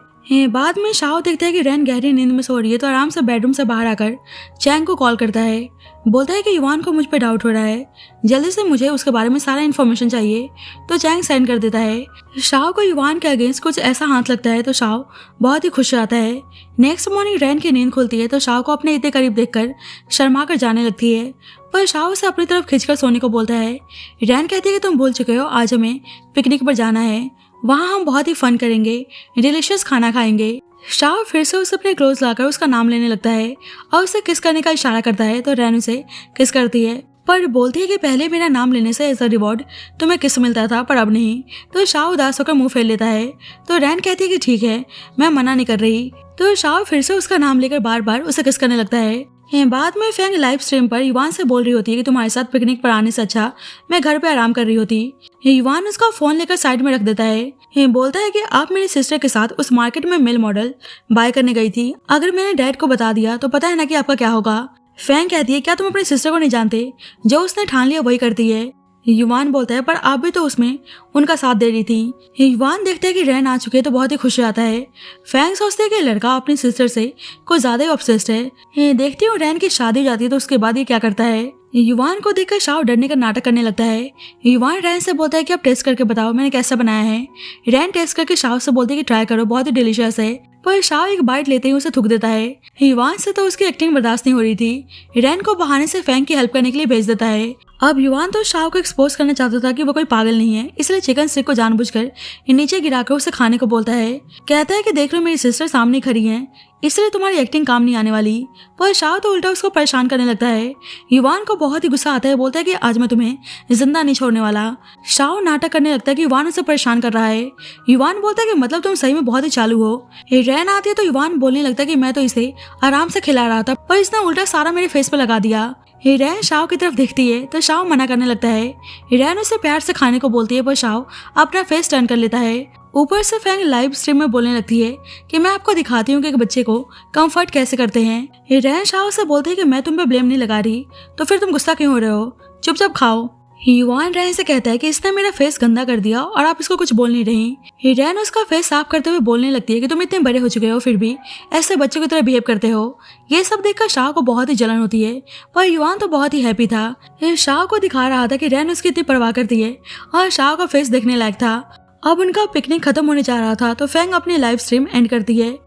बाद में शाओ देखता है कि रैन गहरी नींद में सो रही है तो आराम से बेडरूम से बाहर आकर चैंग को कॉल करता है, बोलता है कि युवान को मुझ पे डाउट हो रहा है, जल्दी से मुझे उसके बारे में सारा इन्फॉर्मेशन चाहिए। तो चैंग सेंड कर देता है। शाओ को युवान के अगेंस्ट कुछ ऐसा हाथ लगता है तो शाओ बहुत ही खुश आता है। नेक्स्ट मॉर्निंग रैन की नींद खुलती है तो शाओ को अपने इतने करीब देखकर शर्मा कर जाने लगती है, पर शाओ उसे अपनी तरफ खींचकर सोने को बोलता है। रैन कहती है कि तुम भूल चुके हो, आज हमें पिकनिक पर जाना है, वहाँ हम बहुत ही फन करेंगे, डिलीशियस खाना खाएंगे। शाओ फिर से उसे अपने क्लोज लाकर उसका नाम लेने लगता है और उसे किस करने का इशारा करता है तो रैन उसे किस करती है, पर बोलती है कि पहले मेरा नाम लेने से एज अ रिवॉर्ड तुम्हें किस मिलता था पर अब नहीं। तो शाओ उदास होकर मुंह फेर लेता है। तो रैन कहती है कि ठीक है, मैं मना नहीं कर रही। तो शाओ फिर से उसका नाम लेकर बार बार उसे किस करने लगता है। बाद में फैंग लाइव स्ट्रीम पर युवान से बोल रही होती है कि तुम्हारे साथ पिकनिक पर आने से अच्छा मैं घर पे आराम कर रही होती। युवान उसका फोन लेकर साइड में रख देता है। बोलता है कि आप मेरी सिस्टर के साथ उस मार्केट में मेल मॉडल बाय करने गई थी, अगर मैंने डैड को बता दिया तो पता है ना कि आपका क्या होगा। फैंग कहती है क्या तुम अपनी सिस्टर को नहीं जानते, जो उसने ठान लिया वही करती है। युवान बोलता है पर आप भी तो उसमें उनका साथ दे रही थी। युवान देखता है कि रैन आ चुके तो बहुत ही खुश हो जाता है। फैंग सोचते है कि लड़का अपनी सिस्टर से कुछ ज्यादा ही ऑब्सेस्ड है। देखती हूँ रैन की शादी हो जाती है तो उसके बाद ये क्या करता है। युवान को देखकर शाओ डरने का नाटक करने लगता है। युवान रैन से बोलता है कि आप टेस्ट करके बताओ मैंने कैसा बनाया है। रैन टेस्ट करके शाओ से बोलती है कि ट्राई करो, बहुत ही डिलीशियस है, पर शाओ एक बाइट लेते ही उसे थूक देता है। युवान से तो उसकी एक्टिंग बर्दाश्त नहीं हो रही थी। रैन को बहाने से फैंग की हेल्प करने के लिए भेज देता है। अब युवान तो शाओ को एक्सपोज करना चाहता था कि वो कोई पागल नहीं है, इसलिए चिकन स्टिक को जानबूझकर नीचे गिराकर उसे खाने को बोलता है। कहता है कि देख लो मेरी सिस्टर सामने खड़ी है, इसलिए तुम्हारी एक्टिंग काम नहीं आने वाली। पर शाओ तो उल्टा उसको परेशान करने लगता है। युवान को बहुत ही गुस्सा आता है, बोलता है कि आज मैं तुम्हें जिंदा नहीं छोड़ने वाला। शाओ नाटक करने लगता है कि युवान उसे परेशान कर रहा है। युवान बोलता है कि मतलब तुम सही में बहुत ही चालू हो। रैन आती है तो युवान बोलने लगता है कि मैं तो इसे आराम से खिला रहा था, पर इसने उल्टा सारा मेरे फेस पे लगा दिया। रैन शाओ की तरफ देखती है तो शाओ मना करने लगता है। रैन उसे प्यार से खाने को बोलती है पर शाओ अपना फेस टर्न कर लेता है। ऊपर से फैंग लाइव स्ट्रीम में बोलने लगती है कि मैं आपको दिखाती हूँ कि एक बच्चे को कंफर्ट कैसे करते हैं। रैन शाओ से बोलती है कि मैं तुम पे ब्लेम नहीं लगा रही, तो फिर तुम गुस्सा क्यों हो रहे हो, चुपचाप खाओ। युवान रैन से कहता है कि इसने मेरा फेस गंदा कर दिया और आप इसको कुछ बोल नहीं रही। रैन उसका फेस साफ करते हुए बोलने लगती है कि तुम इतने बड़े हो चुके हो फिर भी ऐसे बच्चों की तरह बिहेव करते हो। ये सब देखकर शाह को बहुत ही जलन होती है, पर युवान तो बहुत ही हैप्पी था। शाह को दिखा रहा था कि रैन उसकी इतनी परवाह करती है और शाह का फेस देखने लायक था। अब उनका पिकनिक खत्म होने जा रहा था तो फैंग अपनी लाइव स्ट्रीम एंड करती है।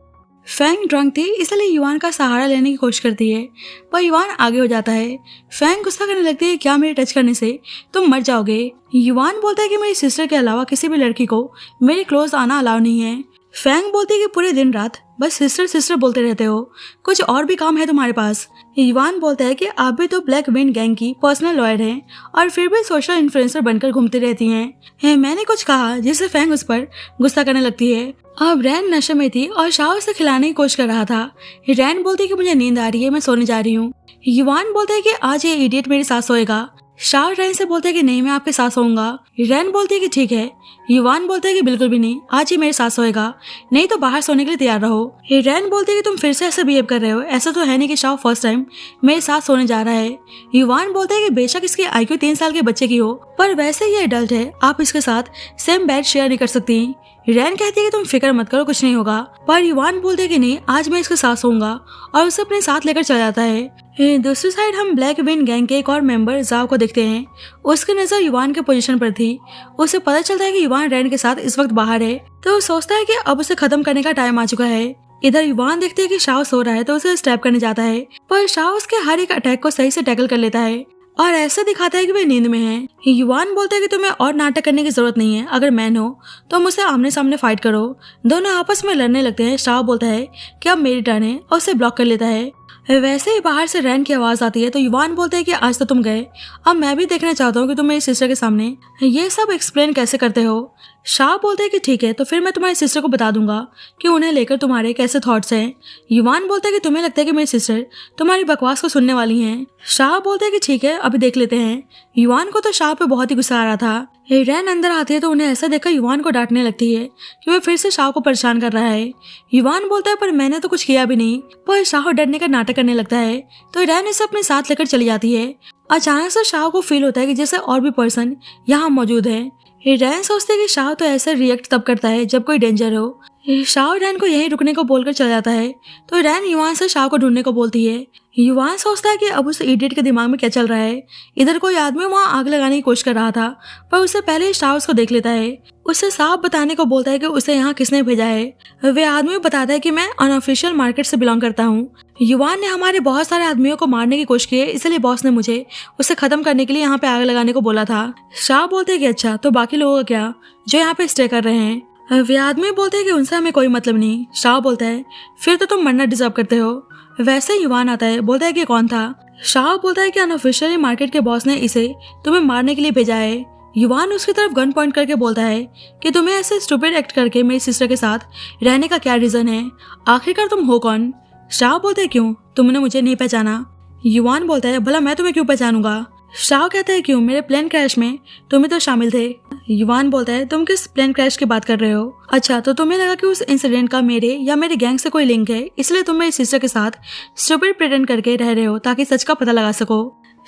फैंग ड्रंक थी इसलिए युवान का सहारा लेने की कोशिश करती है, पर युवान आगे हो जाता है। फैंग गुस्सा करने लगती है, क्या मेरे टच करने से तुम मर जाओगे। युवान बोलता है कि मेरी सिस्टर के अलावा किसी भी लड़की को मेरे क्लोज आना अलाउ नहीं है। फैंग बोलती है कि पूरे दिन रात बस सिस्टर सिस्टर बोलते रहते हो, कुछ और भी काम है तुम्हारे पास। युवान बोलता है कि आप भी तो ब्लैक विंड गैंग की पर्सनल लॉयर हैं और फिर भी सोशल इन्फ्लुएंसर बनकर घूमती रहती हैं। मैंने कुछ कहा जिससे फैंग उस पर गुस्सा करने लगती है। अब रैन नशे में थी और शाह उसे खिलाने की कोशिश कर रहा था। रैन बोलती है कि मुझे नींद आ रही है, मैं सोने जा रही हूँ। युवान बोलता है कि आज ये इडियट मेरे साथ सोएगा। शाह रैन से बोलता है कि नहीं मैं आपके साथ सोऊंगा। रैन बोलती है कि ठीक है। युवान बोलता है कि बिल्कुल भी नहीं, आज ही मेरे साथ सोएगा, नहीं तो बाहर सोने के लिए तैयार रहो। रैन बोलती है कि तुम फिर से ऐसे बिहेव कर रहे हो, ऐसा तो है नहीं कि शाह फर्स्ट टाइम मेरे साथ सोने जा रहा है। युवान बोलता है कि बेशक इसकी IQ 3 साल के बच्चे की हो, पर वैसे ये एडल्ट है, आप इसके साथ सेम बेड शेयर नहीं कर सकती। रैन कहती है कि तुम फिक्र मत करो, कुछ नहीं होगा, पर युवान बोलते है कि नहीं आज मैं इसके साथ सोऊंगा और उसे अपने साथ लेकर चला जाता है। दूसरी साइड हम ब्लैक विंड गैंग के एक और मेंबर जाओ को देखते हैं। उसकी नजर युवान के पोजीशन पर थी। उसे पता चलता है कि युवान रैन के साथ इस वक्त बाहर है, तो वो सोचता है कि अब उसे खत्म करने का टाइम आ चुका है। इधर युवान देखते है कि शाह सो रहा है तो उसे स्टैप करने जाता है, पर शाह उसके हर एक अटैक को सही से टैकल कर लेता है और ऐसा दिखाता है कि वे नींद में हैं। युवान बोलता है कि तुम्हें और नाटक करने की जरूरत नहीं है, अगर मैन हो तो मुझसे आमने सामने फाइट करो। दोनों आपस में लड़ने लगते हैं। शाह बोलता है कि अब मेरी टर्न है और उसे ब्लॉक कर लेता है। वैसे ही बाहर से रैन की आवाज आती है तो युवान बोलते हैं कि आज तो तुम गए, अब मैं भी देखना चाहता हूँ कि तुम मेरी सिस्टर के सामने ये सब एक्सप्लेन कैसे करते हो। शाह बोलते हैं कि ठीक है, तो फिर मैं तुम्हारी सिस्टर को बता दूंगा कि उन्हें लेकर तुम्हारे कैसे थॉट्स हैं। युवान बोलते हैं कि तुम्हें लगता है कि मेरी सिस्टर तुम्हारी बकवास को सुनने वाली हैं। शाह बोलते हैं कि ठीक है, अभी देख लेते हैं। युवान को तो शाह पे बहुत ही गुस्सा आ रहा था। रैन अंदर आती है तो उन्हें ऐसा देखकर युवान को डांटने लगती है कि वह फिर से शाह को परेशान कर रहा है। युवान बोलता है पर मैंने तो कुछ किया भी नहीं, पर शाह डरने का नाटक करने लगता है तो रैन इसे अपने साथ लेकर चली जाती है। अचानक से शाह को फील होता है कि जैसे और भी पर्सन यहाँ मौजूद है। रैन सोचते है कि शाह तो ऐसे रिएक्ट तब करता है जब कोई डेंजर हो। शाह रैन को यहीं रुकने को बोलकर चला जाता है तो रैन युवान से शाह को ढूंढने को बोलती है। युवान सोचता है कि अब उस इडियट के दिमाग में क्या चल रहा है। इधर कोई आदमी वहाँ आग लगाने की कोशिश कर रहा था पर उससे पहले ही शाह उसको देख लेता है। उससे साफ बताने को बोलता है कि उसे यहाँ किसने भेजा है। वे आदमी बताता है कि मैं अनऑफिशियल मार्केट से बिलोंग करता हूँ। युवान ने हमारे बहुत सारे आदमियों को मारने की कोशिश की है, इसलिए बॉस ने मुझे उसे खत्म करने के लिए यहाँ पे आग लगाने को बोला था। शाह बोलते हैं कि अच्छा, तो बाकी लोगों का क्या जो यहाँ पे स्टे कर रहे हैं। वे आदमी बोलते हैं कि उनसे हमें कोई मतलब नहीं। शाह बोलता है फिर तो तुम मरना डिजर्व करते हो। वैसे युवान आता है, बोलता है कि कौन था। शाह बोलता है कि अनऑफिशियली मार्केट के बॉस ने इसे तुम्हें मारने के लिए भेजा है। युवान उसकी तरफ गन पॉइंट करके बोलता है कि तुम्हें ऐसे स्टूपिड एक्ट करके मेरी सिस्टर के साथ रहने का क्या रीजन है, आखिरकार तुम हो कौन। शाह बोलते है क्यों, तुमने मुझे नहीं पहचाना। युवान बोलता है भला मैं तुम्हें क्यों पहचानूंगा। शाह कहता है क्यों, मेरे प्लेन क्रैश में तुम्हें तो शामिल थे। युवान बोलता है तुम किस प्लेन क्रैश की बात कर रहे हो। अच्छा, तो तुम्हें लगा कि उस इंसिडेंट का मेरे या मेरे गैंग से कोई लिंक है, इसलिए तुम मेरी सिस्टर के साथ स्टूपिड प्रिटेंड करके रह रहे हो ताकि सच का पता लगा सको।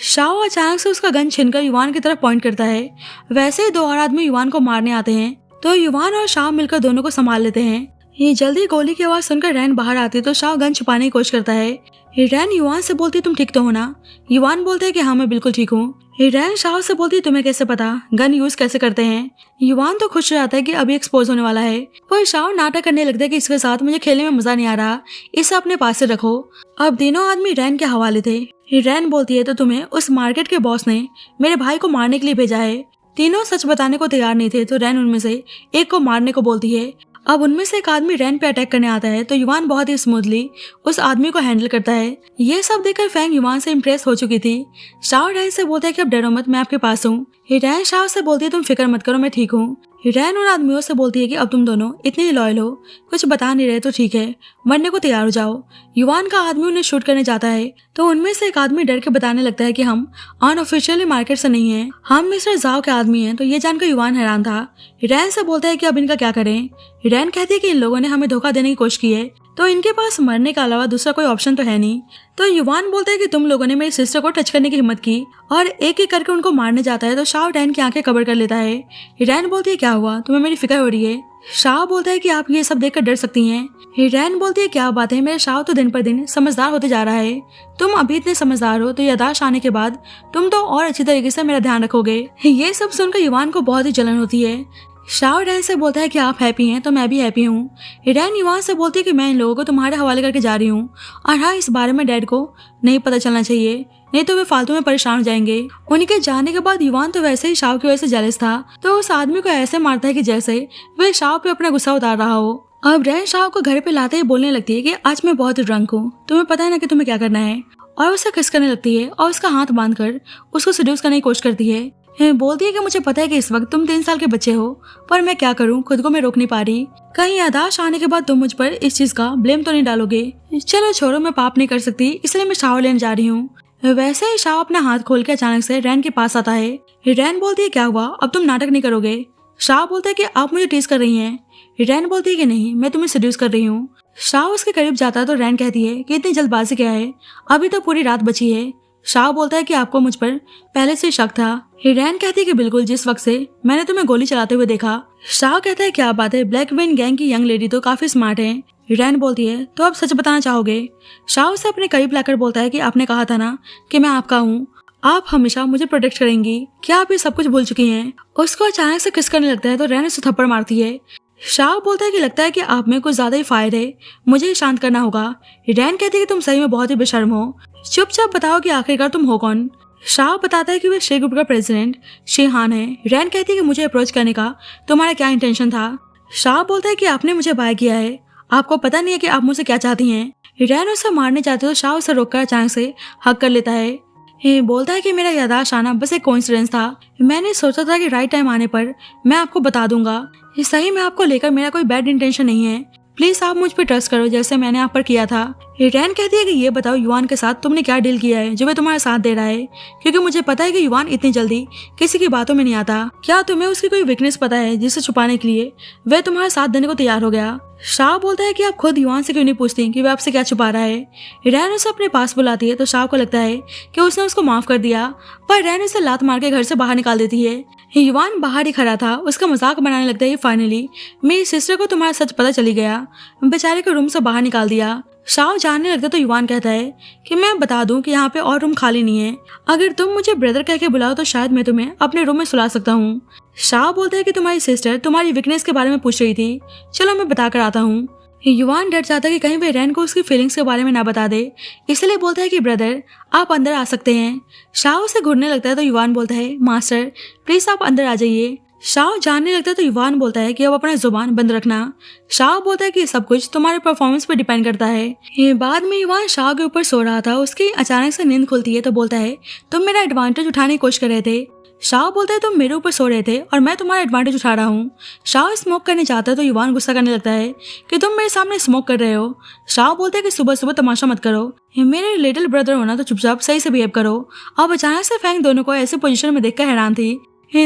शाह अचानक से उसका गन छीनकर युवान की तरफ पॉइंट करता है। वैसे ही दो और आदमी युवान को मारने आते हैं तो युवान और शाह मिलकर दोनों को संभाल लेते हैं। ये जल्दी गोली की आवाज सुनकर रैन बाहर आती है तो शाह गन छुपाने की कोशिश करता है। रैन युवान से बोलती तुम ठीक तो हो ना। युवान बोलते है कि हाँ मैं बिल्कुल ठीक हूँ। रैन शाह से बोलती तुम्हें कैसे पता गन यूज कैसे करते हैं। युवान तो खुश हो जाता है कि अभी एक्सपोज होने वाला है, पर शाह नाटक करने लगता है कि इसके साथ मुझे खेलने में मजा नहीं आ रहा, इसे अपने पास से रखो। अब तीनों आदमी रैन के हवाले थे। रैन बोलती है तो तुम्हें उस मार्केट के बॉस ने मेरे भाई को मारने के लिए भेजा है। तीनों सच बताने को तैयार नहीं थे तो रैन उनमें से एक को मारने को बोलती है। अब उनमें से एक आदमी रैन पे अटैक करने आता है तो युवान बहुत ही स्मूथली उस आदमी को हैंडल करता है। ये सब देखकर फैंग युवान से इम्प्रेस हो चुकी थी। शाह रैन से बोलता है कि अब डरो मत, मैं आपके पास हूँ। रैन शाह से बोलती है तुम फिक्र मत करो, मैं ठीक हूँ। रैन उन आदमियों से बोलती है कि अब तुम दोनों इतने ही लॉयल हो, कुछ बता नहीं रहे तो ठीक है, मरने को तैयार हो जाओ। युवान का आदमी उन्हें शूट करने जाता है तो उनमें से एक आदमी डर के बताने लगता है कि हम अनऑफिशियली मार्केट से नहीं हैं, हम मिस्टर जाओ के आदमी हैं। तो ये जानकर युवान हैरान था। रैन से बोलता है कि अब इनका क्या करें। रैन कहती है कि इन लोगों ने हमें धोखा देने की कोशिश की है तो इनके पास मरने के अलावा दूसरा कोई ऑप्शन तो है नहीं। तो युवान बोलता है कि तुम लोगों ने मेरी सिस्टर को टच करने की हिम्मत की और एक एक करके उनको मारने जाता है तो शाह रैन की आंखें कवर कर लेता है। रैन बोलती है क्या हुआ, तुम्हें मेरी फिक्र हो रही है। शाह बोलता है कि आप ये सब देखकर डर सकती हैं। रैन बोलती है क्या बात है, मेरा शाह तो दिन पर दिन समझदार होते जा रहा है, तुम अभी इतने समझदार हो तो याददाश्त आने के बाद तुम तो और अच्छी तरीके से मेरा ध्यान रखोगे। ये सब सुनकर युवान को बहुत ही जलन होती है। शाह रैन से बोलता है कि आप हैप्पी हैं तो मैं भी हैप्पी हूँ। रैन युवान से बोलती है कि मैं इन लोगों को तुम्हारे हवाले करके जा रही हूँ और हाँ, इस बारे में डैड को नहीं पता चलना चाहिए, नहीं तो वे फालतू में परेशान हो जाएंगे। उनके जाने के बाद युवान तो वैसे ही शाह की वजह से जेलस था तो उस आदमी को ऐसे मारता है कि जैसे वे शाह पे अपना गुस्सा उतार रहा हो। अब रैन शाह को घर पे लाते ही बोलने लगती है कि आज मैं बहुत ड्रंक हूँ, तुम्हें पता है ना कि तुम्हें क्या करना है, और उसे किस करने लगती है और उसका हाथ बांधकर उसको सेड्यूस करने की कोशिश करती है। बोलती है कि मुझे पता है कि इस वक्त तुम 3 साल के बच्चे हो, पर मैं क्या करूं, खुद को मैं रोक नहीं पा रही। कहीं याददाश्त आने के बाद तुम मुझ पर इस चीज का ब्लेम तो नहीं डालोगे। चलो छोड़ो, मैं पाप नहीं कर सकती इसलिए मैं शावर लेने जा रही हूँ। वैसे ही शाह अपना हाथ खोल के अचानक से रैन के पास आता है। रैन बोलती है क्या हुआ, अब तुम नाटक नहीं करोगे। शाह बोलता है कि आप मुझे टीज कर रही हैं। रैन बोलती है कि नहीं, मैं तुम्हें सेड्यूस कर रही हूँ। शाह उसके करीब जाता है तो रैन कहती है कि इतनी जल्दबाजी क्या है, अभी तो पूरी रात बची है। शाह बोलता है कि आपको मुझ पर पहले से शक था। रैन कहती है कि बिल्कुल, जिस वक्त से मैंने तुम्हें गोली चलाते हुए देखा। शाह कहता है क्या बात है, ब्लैक विंड गैंग की यंग लेडी तो काफी स्मार्ट है। रैन बोलती है तो आप सच बताना चाहोगे। शाह उसे अपने करीब लाकर बोलता है कि आपने कहा था ना कि मैं आपका हूँ, आप हमेशा मुझे प्रोटेक्ट करेंगी, क्या आप ये सब कुछ भूल चुकी हैं। उसको अचानक से किस करने लगता है तो रैन उसे थप्पड़ मारती है। शाह बोलता है कि लगता है कि आप में कुछ ज्यादा ही फायर है, मुझे शांत करना होगा। रैन कहती है कि तुम सही में बहुत ही बेशर्म हो, चुपचाप बताओ कि आखिरकार तुम हो कौन। शाह बताता है कि वे शे ग्रुप का प्रेसिडेंट शेहान है। रैन कहती है कि मुझे अप्रोच करने का तुम्हारा क्या इंटेंशन था। शाह बोलता है कि आपने मुझे बाय किया है, आपको पता नहीं है कि आप मुझसे क्या चाहती हैं। रैन उसे मारने जाते तो शाह उसे रोककर अचानक से हक कर लेता है। बोलता है कि मेरा याददाश्त आना बस एक कोइंसिडेंस था। मैंने सोचा था कि राइट टाइम आने पर मैं आपको बता दूंगा। सही में आपको लेकर मेरा कोई बैड इंटेंशन नहीं है। प्लीज आप मुझ पर ट्रस्ट करो जैसे मैंने आप पर किया था। रैन कहती है कि ये बताओ युवान के साथ तुमने क्या डील किया है जो वह तुम्हारा साथ दे रहा है, क्योंकि मुझे पता है कि युवान इतनी जल्दी किसी की बातों में नहीं आता। क्या तुम्हें उसकी कोई वीकनेस पता है जिसे छुपाने के लिए वह तुम्हारा साथ देने को तैयार हो गया? शाह बोलता है कि आप खुद युवान से क्यों नहीं पूछती कि वह आपसे क्या छुपा रहा है। रैन उसे अपने पास बुलाती है तो शाह को लगता है कि उसने उसको माफ कर दिया, पर रैन उसे लात मार के घर से बाहर निकाल देती है। युवान बाहर ही खड़ा था, उसका मजाक बनाने लगता है कि फाइनली मेरी सिस्टर को तुम्हारा सच पता चली गया, बेचारे को रूम से बाहर निकाल दिया। शाह जानने लगता तो युवान कहता है कि मैं बता दूं कि यहाँ पे और रूम खाली नहीं है, अगर तुम मुझे ब्रदर कह के बुलाओ तो शायद मैं तुम्हें अपने रूम में सुला सकता हूँ। शाह बोलता है कि तुम्हारी सिस्टर तुम्हारी वीकनेस के बारे में पूछ रही थी, चलो मैं बता कर आता हूँ। युवान डर जाता है कि कहीं वे रैन को उसकी फीलिंग्स के बारे में ना बता दे, इसलिए बोलता है कि ब्रदर आप अंदर आ सकते हैं। शाह उसे घूरने लगता है तो युवान बोलता है मास्टर प्लीज आप अंदर आ जाइए। शाह जानने लगता है तो युवान बोलता है कि अब अपना जुबान बंद रखना। शाह बोलता है कि सब कुछ तुम्हारे परफॉर्मेंस पे डिपेंड करता है। बाद में युवान शाह के ऊपर सो रहा था, उसकी अचानक से नींद खुलती है तो बोलता है तुम मेरा एडवांटेज उठाने की कोशिश कर रहे थे। शाह बोलता है तुम मेरे ऊपर सो रहे थे और मैं तुम्हारा एडवांटेज उठा रहा हूँ। शाह स्मोक करने जाता है तो युवान गुस्सा करने लगता है कि तुम मेरे सामने स्मोक कर रहे हो। शाह बोलते है कि सुबह सुबह तमाशा मत करो, मेरे लिटिल ब्रदर होना तो चुपचाप सही से बिहेव करो। अब अचानक से फैंग दोनों को ऐसे पोजीशन में देखकर हैरान थी।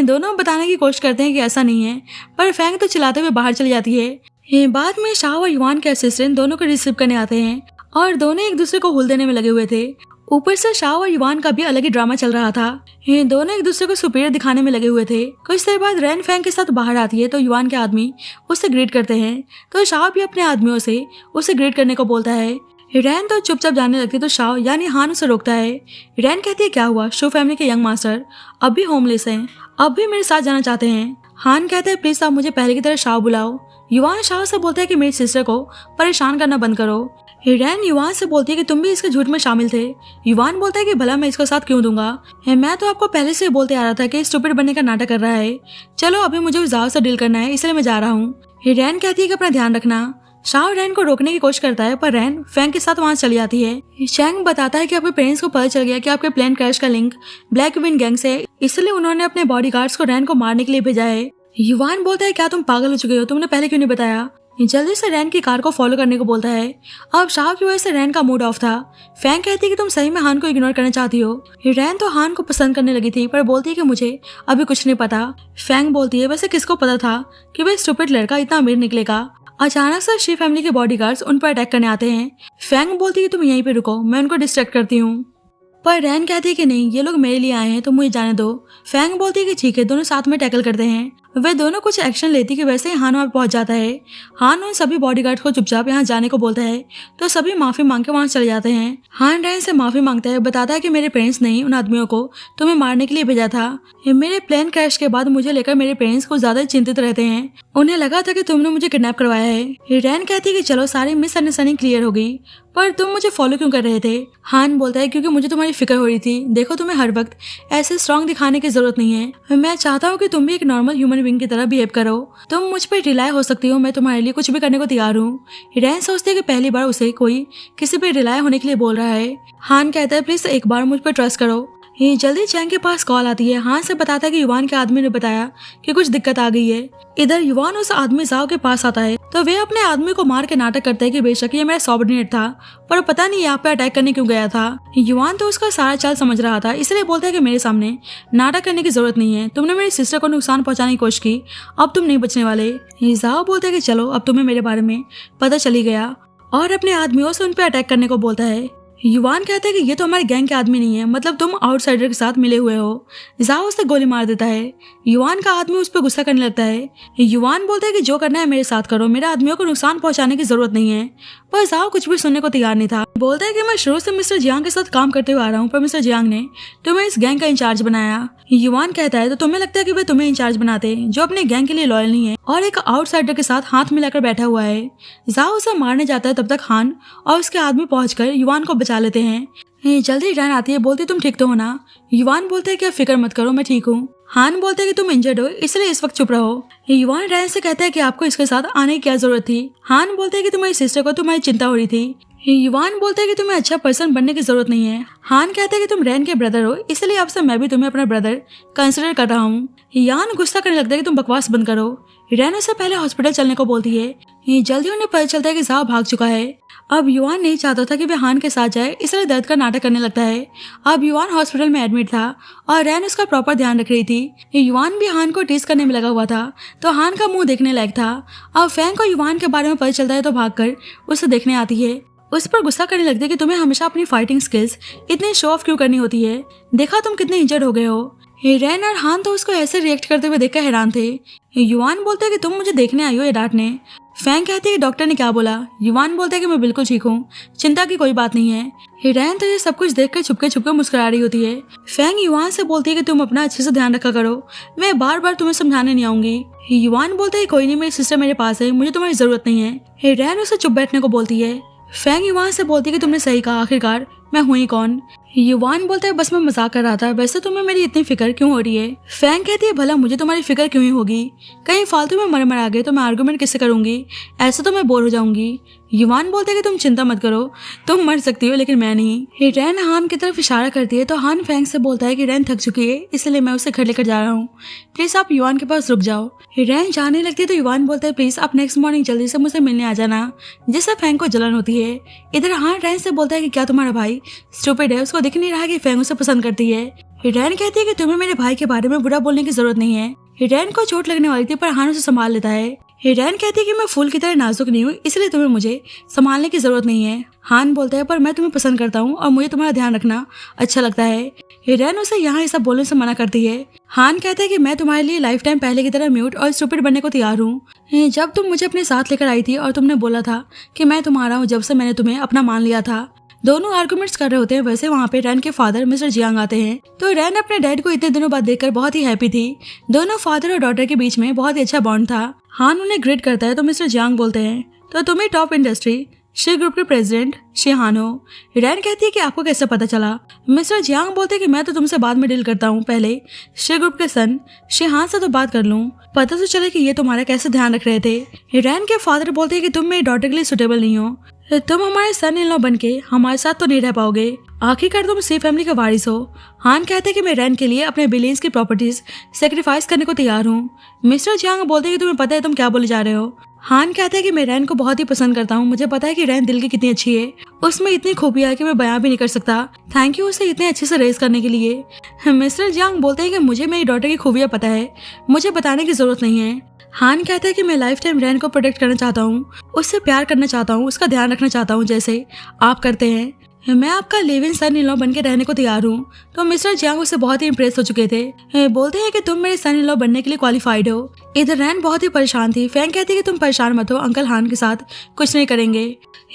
दोनों बताने की कोशिश करते हैं कि ऐसा नहीं है, पर फैंग तो चिल्लाते हुए बाहर चली जाती है। बाद में शाह और युवान के असिस्टेंट दोनों को रिसीव करने आते हैं और दोनों एक दूसरे को हुल देने में लगे हुए थे। ऊपर से शाह और युवान का भी अलग ही ड्रामा चल रहा था। दोनों एक दूसरे को सुपीरियर दिखाने में लगे हुए थे। कुछ देर बाद रैन फैंग के साथ बाहर आती है तो युवान के आदमी उससे ग्रीट करते हैं, तो शाह भी अपने आदमियों से उसे ग्रीट करने को बोलता है। रैन तो चुपचाप जाने लगती तो शाह यानी हान उसे रोकता है। रैन कहती है क्या हुआ, शो फैमिली के यंग मास्टर अब भी होमलेस हैं, अब भी मेरे साथ जाना चाहते हैं। हान कहते हैं प्लीज आप मुझे पहले की तरह शाह बुलाओ। युवान शाह से बोलता है कि मेरी सिस्टर को परेशान करना बंद करो। रैन युवान से बोलती है कि तुम भी इसके झूठ में शामिल थे। युवान बोलता है कि भला मैं इसको साथ क्यों दूंगा, मैं तो आपको पहले से बोलते आ रहा था कि स्टूपिड बनने का नाटक कर रहा है। चलो अभी मुझे उस जाओ से डील करना है, इसलिए मैं जा रहा हूँ। रैन कहती है कि अपना ध्यान रखना। शाह रैन को रोकने की कोशिश करता है पर रैन फैंग के साथ वहां चली जाती है। शैंग बताता है कि आपके पेरेंट्स को पता चल गया कि आपके प्लेन क्रैश का लिंक ब्लैक विन गैंग से है, इसलिए उन्होंने अपने बॉडीगार्ड्स को रैन को मारने के लिए भेजा है। युवान बोलता है क्या तुम पागल हो चुके हो, तुमने पहले क्यों नहीं बताया। जल्दी से रैन की कार को फॉलो करने को बोलता है। अब शाह की वजह से रैन का मूड ऑफ था। फैंग कहती है कि तुम सही में हान को इग्नोर करना चाहती हो। रैन तो हान को पसंद करने लगी थी पर बोलती है कि मुझे अभी कुछ नहीं पता। फैंग बोलती है वैसे किसको पता था कि वह स्टूपिड लड़का इतना अमीर निकलेगा। अचानक से शी फैमिली के बॉडीगार्ड्स उन पर अटैक करने आते हैं। फैंग बोलती है कि तुम यहीं पे रुको, मैं उनको डिस्ट्रैक्ट करती हूँ, पर रैन कहती है कि नहीं ये लोग मेरे लिए आए हैं तो मुझे जाने दो। फैंग बोलती है कि ठीक है, दोनों साथ में टैकल करते हैं। वे दोनों कुछ एक्शन लेती कि वैसे ही हान वहां पहुंच जाता है। हान उन सभी बॉडीगार्ड को चुपचाप यहाँ जाने को बोलता है तो सभी माफी मांग के वहां चले जाते हैं। हान रैन से माफी मांगता है, बताता है कि मेरे पेरेंट्स ने उन आदमियों को तुम्हें मारने के लिए भेजा था। मेरे प्लेन क्रैश के बाद मुझे लेकर मेरे पेरेंट्स को ज्यादा चिंतित रहते हैं, उन्हें लगा था कि तुमने मुझे किडनैप करवाया है। रैन कहती है कि चलो सारी मिसअंडरस्टैंडिंग क्लियर हो गई, पर तुम मुझे फॉलो क्यों कर रहे थे। हान बोलता है क्योंकि मुझे तुम्हारी फिक्र हो रही थी। देखो तुम्हें हर वक्त ऐसे स्ट्रॉन्ग दिखाने की जरूरत नहीं है, मैं चाहता हूँ कि तुम भी एक नॉर्मल ह्यूमन बीइंग की तरह बिहेव करो। तुम मुझ पर रिलाय हो सकती हो, मैं तुम्हारे लिए कुछ भी करने को तैयार हूँ। रैन सोचती है कि पहली बार उसे कोई किसी पे रिलाय होने के लिए बोल रहा है। हान कहता है प्लीज एक बार मुझ पर ट्रस्ट करो। जल्दी चैंग के पास कॉल आती है। हान से बताता है कि युवान के आदमी ने बताया कि कुछ दिक्कत आ गई है। इधर युवान उस आदमी जाओ के पास आता है तो वे अपने आदमी को मार के नाटक करते हैं कि बेशक ये मेरा सबऑर्डिनेट था, पर पता नहीं यहाँ पे अटैक करने क्यों गया था। युवान तो उसका सारा चाल समझ रहा था, इसलिए बोलता है कि मेरे सामने नाटक करने की जरूरत नहीं है, तुमने मेरी सिस्टर को नुकसान पहुंचाने की कोशिश की, अब तुम नहीं बचने वाले। जाओ बोलता है कि चलो अब तुम्हें मेरे बारे में पता चली गया, और अपने आदमियों से उन पर अटैक करने को बोलता है। युवान कहता है कि ये तो हमारे गैंग के आदमी नहीं है, मतलब तुम आउटसाइडर के साथ मिले हुए हो। जाओ उसे गोली मार देता है। युवान का आदमी उस पर गुस्सा करने लगता है। युवान बोलता है कि जो करना है मेरे साथ करो, मेरे आदमियों को नुकसान पहुंचाने की जरूरत नहीं है, पर जाओ कुछ भी सुनने को तैयार नहीं था। बोलता है कि मैं शुरू से मिस्टर जियांग के साथ काम करते हुए आ रहा हूँ, पर मिस्टर जियांग ने तुम्हें इस गैंग का इंचार्ज बनाया। युवान कहता है तो तुम्हें लगता है कि वे तुम्हें इंचार्ज बनाते जो अपने गैंग के लिए लॉयल नहीं है और एक आउटसाइडर के साथ हाथ मिलाकर बैठा हुआ है। जाओ उसे मारने जाता है, तब तक हान और उसके आदमी पहुंचकर युवान को बचा लेते हैं। जल्दी रैन आती है, बोलती तुम ठीक तो हो ना। युवान बोलते है कि फिक्र मत करो, मैं ठीक हूँ। हान बोलते है कि तुम इंजर्ड हो इसलिए इस वक्त चुप रहो। युवान रैन से कहता है कि आपको इसके साथ आने की क्या जरूरत थी। हान बोलते है कि तुम्हारी सिस्टर को तुम्हारी चिंता हो रही थी, युवान बोलता है कि तुम्हें अच्छा पर्सन बनने की जरूरत नहीं है। हान कहता है कि तुम रैन के ब्रदर हो, इसलिए अब से मैं भी तुम्हें अपना ब्रदर कंसिडर कर रहा हूँ। यान गुस्सा करने लगता है कि तुम बकवास बंद करो। रैन उससे पहले हॉस्पिटल चलने को बोलती है। जल्दी उन्हें पता चलता है कि जाव भाग चुका है। अब युवान नहीं चाहता था कि वे हान के साथ जाए, इसलिए दर्द का नाटक करने लगता है। अब युवान हॉस्पिटल में एडमिट था और रैन उसका प्रॉपर ध्यान रख रही थी। युवान भी हान को टीज करने में लगा हुआ था, तो हान का मुंह देखने लायक था। अब फैंग को युवान के बारे में पता चलता है तो भागकर उसे देखने आती है। उस पर गुस्सा करने लगती है कि तुम्हें हमेशा अपनी फाइटिंग स्किल्स इतनी शो ऑफ क्यों करनी होती है, देखा तुम कितने इंजर्ड हो गए हो। रैन और हान तो उसको ऐसे रिएक्ट करते हुए देखकर हैरान थे। युवान बोलता है कि तुम मुझे देखने आई हो या डांटने। फैंग कहती है कि डॉक्टर ने क्या बोला। युवान बोलता है कि मैं बिल्कुल ठीक हूँ, चिंता की कोई बात नहीं है। रैन तो ये सब कुछ देखकर छुपके छुपके मुस्कुरा रही होती है। फैंग युवान से बोलती है कि तुम अपना अच्छे से ध्यान रखा करो, मैं बार बार तुम्हें समझाने नहीं आऊंगी। युवान बोलता है कोई नहीं, मेरी सिस्टर मेरे पास है, मुझे तुम्हारी जरूरत नहीं है। रैन उसे चुप बैठने को बोलती है। फैंग युवान से बोलती है कि तुमने सही कहा, आखिरकार मैं हुई कौन। युवान बोलता है बस मैं मजाक कर रहा था, वैसे तुम्हें मेरी इतनी फिक्र क्यों हो रही है। फैंग कहती है भला मुझे तुम्हारी फिक्र क्यों ही होगी, कहीं फालतू में मर आ गए तो मैं आर्गुमेंट किससे करूंगी, ऐसे तो मैं बोर हो जाऊंगी। युवान बोलते है कि तुम चिंता मत करो, तुम मर सकती हो लेकिन मैं नहीं। रैन हान की तरफ इशारा करती है तो हान फैंग से बोलता है कि रैन थक चुकी है, इसलिए मैं उसे घर लेकर जा रहा हूँ, प्लीज आप युवान के पास रुक जाओ। रैन जाने लगती है तो युवान बोलता है प्लीज आप नेक्स्ट मॉर्निंग जल्दी से मुझे मिलने आ जाना, जिससे फैंग को जलन होती है। इधर हान रैन से बोलता है कि क्या तुम्हारा भाई स्टूपिड है, उसको दिख नहीं रहा कि फैंग उसे पसंद करती है। रैन कहती है कि तुम्हें मेरे भाई के बारे में बुरा बोलने की जरूरत नहीं है। रैन को चोट लगने वाली थी पर हान उसे संभाल लेता है। रैन कहती है कि मैं फूल की तरह नाजुक नहीं हूँ, इसलिए तुम्हें मुझे संभालने की जरूरत नहीं है। हान बोलता है पर मैं तुम्हें पसंद करता हूँ और मुझे तुम्हारा ध्यान रखना अच्छा लगता है। रैन उसे यहाँ ये सब बोलने से मना करती है। हान कहता है कि मैं तुम्हारे लिए लाइफ टाइम पहले की तरह म्यूट और स्टूपिड बनने को तैयार हूँ। जब तुम मुझे अपने साथ लेकर आई थी और तुमने बोला था कि मैं तुम्हारा हूँ, जब से मैंने तुम्हें अपना मान लिया था। दोनों आर्गुमेंट्स कर रहे होते हैं, वैसे वहाँ पे रैन के फादर मिस्टर जियांग आते हैं। तो रैन अपने डैड को इतने दिनों बाद देखकर बहुत ही हैप्पी थी। दोनों फादर और डॉटर के बीच में बहुत ही अच्छा बॉन्ड था। हान उन्हें ग्रेट करता है तो मिस्टर जियांग बोलते हैं तो तुम्हें टॉप इंडस्ट्री शी ग्रुप के प्रेसिडेंट शी हान हो। रैन कहती है कि आपको कैसे पता चला। मिस्टर जियांग बोलते हैं कि मैं तो तुमसे बाद में डील करता हूँ, पहले शी ग्रुप के सन शी हान से तो बात कर लूँ, पता तो चले कि ये तुम्हारा कैसे ध्यान रख रहे थे। रैन के फादर बोलते हैं कि तुम मेरी डॉटर के लिए सुटेबल नहीं हो, तुम हमारे सन इन लॉ बन के हमारे साथ तो नहीं रह पाओगे, आखिरकार तुम सी फैमिली का वारिस हो। हान कहते हैं कि मैं रैन के लिए अपने बिलियंस की प्रॉपर्टीज सेक्रीफाइस करने को तैयार हूँ। मिस्टर जियांग बोलते हैं कि तुम्हें पता है तुम क्या बोले जा रहे हो। हान कहता है कि मैं रैन को बहुत ही पसंद करता हूँ, मुझे पता है कि रैन दिल की कितनी अच्छी है, उसमें इतनी खूबियां है कि मैं बयां भी नहीं कर सकता। थैंक यू उसे इतने अच्छे से रेस करने के लिए। मिस्टर जियांग बोलते हैं कि मुझे मेरी डॉटर की खूबियां पता है, मुझे बताने की जरूरत नहीं है। हान कहता है कि मैं लाइफ टाइम रैन को प्रोटेक्ट करना चाहता हूँ, उससे प्यार करना चाहता हूँ, उसका ध्यान रखना चाहता हूँ जैसे आप करते हैं। मैं आपका live in sun in law बन के रहने को तैयार हूँ। तो मिस्टर जियांग उससे बहुत ही इम्प्रेस हो चुके थे। बोलते हैं कि तुम मेरे सन इन लॉ बनने के लिए क्वालिफाइड हो। इधर रैन बहुत ही परेशान थी। फैंग कहती है कि तुम परेशान मत हो, अंकल हान के साथ कुछ नहीं करेंगे।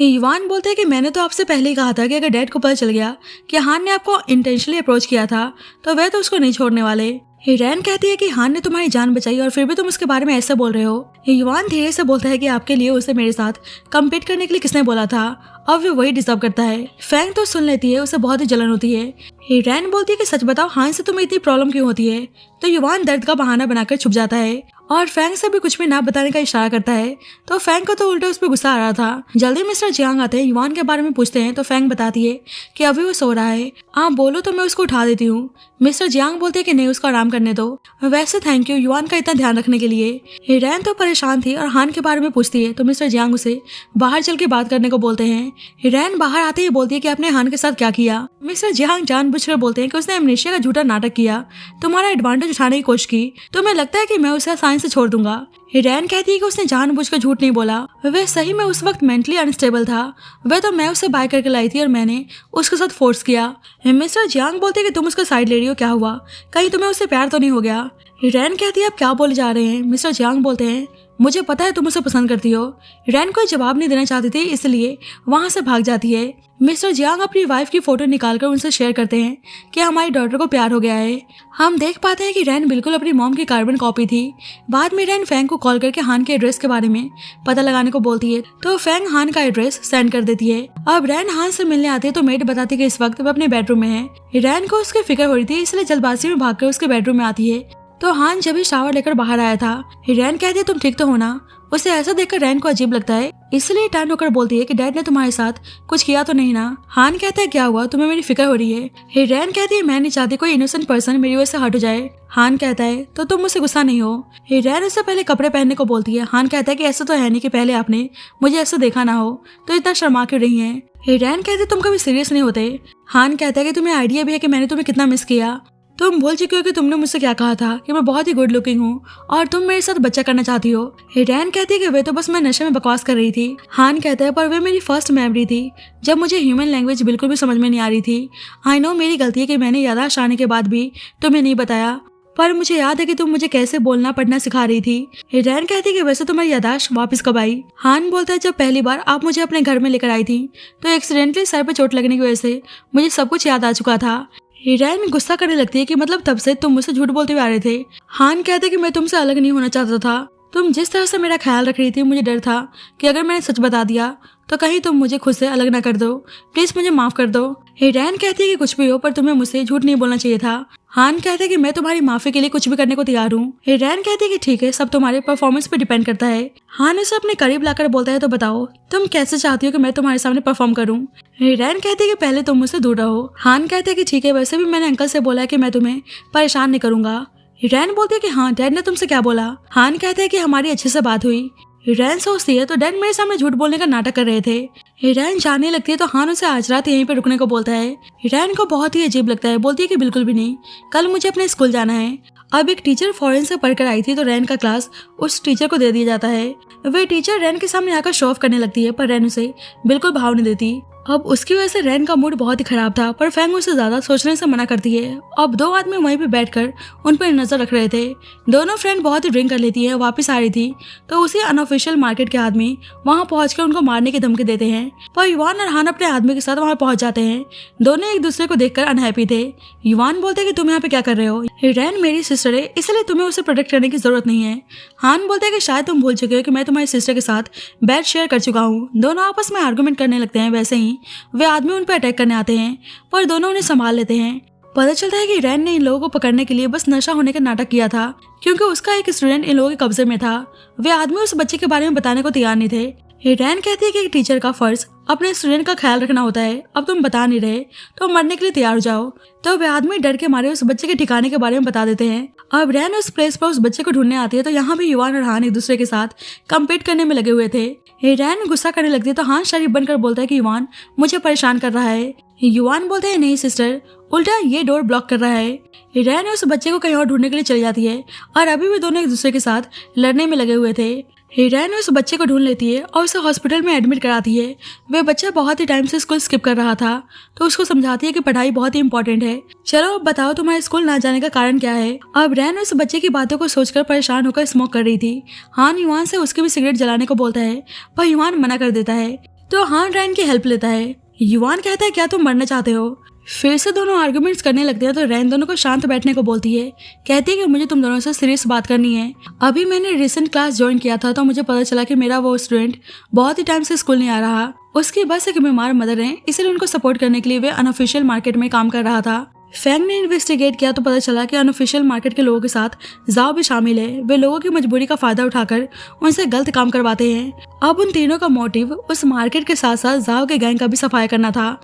युवान बोलते हैं कि मैंने तो आपसे पहले ही कहा था कि अगर डैड को पता चल गया कि हान ने आपको इंटेंशनली अप्रोच किया था तो वह तो उसको नहीं छोड़ने वाले। रैन कहती है कि हान ने तुम्हारी जान बचाई और फिर भी तुम उसके बारे में ऐसे बोल रहे हो। युवान धीरे से बोलता है कि आपके लिए उसे मेरे साथ कम्पीट करने के लिए किसने बोला था, और वो वही डिजर्व करता है। फैंग तो सुन लेती है, उसे बहुत ही जलन होती है। रैन बोलती है कि सच बताओ हान से तुम्हें इतनी प्रॉब्लम क्यों होती है। तो युवान दर्द का बहाना बनाकर छुप जाता है और फैंग से भी कुछ भी ना बताने का इशारा करता है। तो फैंग को तो उल्टा उस पर गुस्सा आ रहा था। जल्दी मिस्टर जियांग आते हैं, युवान के बारे में पूछते हैं तो फैंग बताती है कि अभी वो सो रहा है, आप बोलो तो मैं उसको उठा देती हूँ। मिस्टर जियांग बोलते हैं कि नहीं, उसको आराम करने दो। वैसे थैंक यू युवान का इतना ध्यान रखने के लिए। रैन तो परेशान थी और हान के बारे में पूछती है तो मिस्टर जियांग उसे बाहर चल के बात करने को बोलते हैं। रैन बाहर आते ही बोलती है कि आपने हान के साथ क्या किया। मिस्टर जियांग जानबूझकर बोलते हैं कि उसने एमनेशिया का झूठा नाटक किया, तुम्हारा एडवांटेज उठाने की कोशिश की, तो मैं लगता है कि मैं उसे साइंस से छोड़ दूंगा। रैन कहती है कि उसने जानबूझकर झूठ नहीं बोला, वह सही में उस वक्त मेंटली अनस्टेबल था, वह तो मैं उसे बाय करके लाई थी और मैंने उसके साथ फोर्स किया। मिस्टर जियांग बोलते हैं कि तुम उसका साइड ले रही हो, क्या हुआ, कहीं तुम्हें उससे प्यार तो नहीं हो गया। रैन कहती है आप क्या बोले जा रहे हैं। मिस्टर जियांग बोलते हैं मुझे पता है तुम उसे पसंद करती हो। रैन कोई जवाब नहीं देना चाहती थी इसलिए वहां से भाग जाती है। मिस्टर जियांग अपनी वाइफ की फोटो निकालकर उनसे शेयर करते हैं कि हमारी डॉटर को प्यार हो गया है। हम देख पाते हैं कि रैन बिल्कुल अपनी मॉम की कार्बन कॉपी थी। बाद में रैन फैंग को कॉल करके हान के एड्रेस के बारे में पता लगाने को बोलती है तो फैंग हान का एड्रेस सेंड कर देती है। अब रैन हान से मिलने आती है तो मेड बताती है कि इस वक्त वह अपने बेडरूम में है। रैन को उसकी फिक्र हो रही थी इसलिए जल्दबाजी में भागकर उसके बेडरूम में आती है तो हान जब भी शावर लेकर बाहर आया था। रैन कहती है तुम ठीक तो हो ना। उसे ऐसा देखकर रैन को अजीब लगता है, इसलिए टर्न होकर बोलती है कि डैड ने तुम्हारे साथ कुछ किया तो नहीं ना। हान कहता है क्या हुआ, तुम्हें मेरी फिक्र हो रही है। रैन कहती है मैं नहीं चाहती कोई इनोसेंट पर्सन मेरी वजह से हट हो जाए। हान कहता है तो तुम मुझसे गुस्सा नहीं हो। रैन उससे पहले कपड़े पहनने को बोलती है। हान कहता है कि ऐसा तो है नहीं कि पहले आपने मुझे ऐसा देखा ना हो, तो इतना शर्मा क्यों रही है। रैन कहती है तुम कभी सीरियस नहीं होते। हान कहता है कि तुम्हें आइडिया भी है कि मैंने तुम्हें कितना मिस किया। तुम भूल चुकी हो कि तुमने मुझसे क्या कहा था कि मैं बहुत ही गुड लुकिंग हूँ और तुम मेरे साथ बच्चा करना चाहती हो। रैन कहती है कि वे तो बस मैं नशे में बकवास कर रही थी। हान कहता है पर वे मेरी फर्स्ट मेमोरी थी जब मुझे ह्यूमन लैंग्वेज बिल्कुल भी समझ में नहीं आ रही थी। आई नो मेरी गलती है कि मैंने याददाश्त आने के बाद भी तुम्हें नहीं बताया, पर मुझे याद है कि तुम मुझे कैसे बोलना पढ़ना सिखा रही थी। रैन कहती है कि वैसे तुम्हारी याददाश्त वापस कब आई। हान बोलता है जब पहली बार आप मुझे अपने घर में लेकर आई थी तो एक्सीडेंटली सर पे चोट लगने की वजह से मुझे सब कुछ याद आ चुका था। रैन गुस्सा करने लगती है कि मतलब तब से तुम मुझसे झूठ बोलते हुए आ रहे थे। हान कहते कि मैं तुमसे अलग नहीं होना चाहता था, तुम जिस तरह से मेरा ख्याल रख रही थी मुझे डर था कि अगर मैंने सच बता दिया तो कहीं तुम मुझे खुद से अलग ना कर दो, प्लीज मुझे माफ कर दो। रैन कहती है कि कुछ भी हो पर तुम्हें मुझसे झूठ नहीं बोलना चाहिए था। हान कहते हैं कि मैं तुम्हारी माफी के लिए कुछ भी करने को तैयार हूँ। रैन कहती है कि ठीक है, सब तुम्हारे परफॉर्मेंस पे डिपेंड करता है। हान उसे अपने करीब लाकर बोलता है तो बताओ तुम कैसे चाहती हो कि मैं तुम्हारे सामने परफॉर्म करूँ। रैन कहती है कि पहले तुम मुझसे दूर रहो। हान कहते हैं कि ठीक है, वैसे भी मैंने अंकल से बोला है कि मैं तुम्हें परेशान नहीं करूंगा। रैन बोलती है कि हाँ डैड ने तुमसे क्या बोला। हान कहते हैं कि हमारी अच्छे से बात हुई। रैन सोचती है तो डैड मेरे सामने झूठ बोलने का नाटक कर रहे थे। रैन जाने लगती है तो हान उसे आज रात यहीं पे रुकने को बोलता है। रैन को बहुत ही अजीब लगता है, बोलती है कि बिल्कुल भी नहीं, कल मुझे अपने स्कूल जाना है। अब एक टीचर फॉरेन से पढ़कर आई थी तो रैन का क्लास उस टीचर को दे दिया जाता है। वह टीचर रैन के सामने आकर शो ऑफ करने लगती है पर रैन उसे बिल्कुल भाव नहीं देती। अब उसकी वजह से रैन का मूड बहुत ही खराब था पर फैंग उसे ज्यादा सोचने से मना करती है। अब दो आदमी वहीं पे बैठकर उन पर नजर रख रहे थे। दोनों फ्रेंड बहुत ही ड्रिंक कर लेती है, वापस आ रही थी तो उसी अनऑफिशियल मार्केट के आदमी वहां पहुंचकर उनको मारने की धमकी देते हैं, पर युवान और हान अपने आदमी के साथ वहां पहुंच जाते हैं। दोनों एक दूसरे को देखकर अनहैप्पी थे। युवान बोलते हैं कि तुम यहाँ पे क्या कर रहे हो। रैन मेरी सिस्टर है इसलिए तुम्हें उसे प्रोटेक्ट करने की जरूरत नहीं है। हान बोलते हैं कि शायद तुम भूल चुके हो कि मैं तुम्हारी सिस्टर के साथ बेड शेयर कर चुका हूँ। दोनों आपस में आर्गुमेंट करने लगते हैं। वैसे ही वे आदमी उन पर अटैक करने आते हैं पर दोनों उन्हें संभाल लेते हैं। पता चलता है कि रैन ने इन लोगों को पकड़ने के लिए बस नशा होने का नाटक किया था क्योंकि उसका एक स्टूडेंट इन लोगों के कब्जे में था। वे आदमी उस बच्चे के बारे में बताने को तैयार नहीं थे। रैन कहती है कि एक टीचर का फर्ज अपने स्टूडेंट का ख्याल रखना होता है, अब तुम बता नहीं रहे तो मरने के लिए तैयार हो जाओ। तो वे आदमी डर के मारे उस बच्चे के ठिकाने के बारे में बता देते हैं। अब रैन उस प्लेस पर उस बच्चे को ढूंढने आती है तो यहाँ भी युवान और हान एक दूसरे के साथ कम्पीट करने में लगे हुए थे। रैन गुस्सा करने लगती है तो हान शरीफ बनकर बोलता है कि युवान मुझे परेशान कर रहा है। युवान बोलते हैं नहीं सिस्टर, उल्टा ये डोर ब्लॉक कर रहा है। रैन उस बच्चे को कहीं और ढूंढने के लिए चली जाती है और अभी भी दोनों एक दूसरे के साथ लड़ने में लगे हुए थे। रैन उस बच्चे को ढूंढ लेती है और उसे हॉस्पिटल में एडमिट कराती है। वह बच्चा बहुत ही टाइम से स्कूल स्किप कर रहा था तो उसको समझाती है कि पढ़ाई बहुत ही इंपॉर्टेंट है। चलो अब बताओ तुम्हारे स्कूल ना जाने का कारण क्या है। अब रैन उस बच्चे की बातों को सोचकर परेशान होकर स्मोक कर रही थी। हान युवान से उसकी भी सिगरेट जलाने को बोलता है पर युवान मना कर देता है तो हान रैन की हेल्प लेता है। युवान कहता है क्या तुम मरना चाहते हो। फिर से दोनों आर्गुमेंट्स करने लगते हैं तो रैन दोनों को शांत बैठने को बोलती है। कहती है कि मुझे तुम दोनों से सीरियस बात करनी है। अभी मैंने रिसेंट क्लास ज्वाइन किया था तो मुझे पता चला कि मेरा वो स्टूडेंट बहुत ही टाइम से स्कूल नहीं आ रहा। उसकी बस एक बीमार मदर है, इसलिए उनको सपोर्ट करने के लिए वे अनऑफिशियल मार्केट में काम कर रहा था। फैंग ने इन्वेस्टिगेट किया तो पता चला कि अनऑफिशियल मार्केट के लोगों के साथ जाओ भी शामिल है। वे लोगों की मजबूरी का फायदा उठाकर उनसे गलत काम करवाते हैं। अब उन तीनों का मोटिव उस मार्केट के साथ साथ जाओ के गैंग का भी सफाया करना था।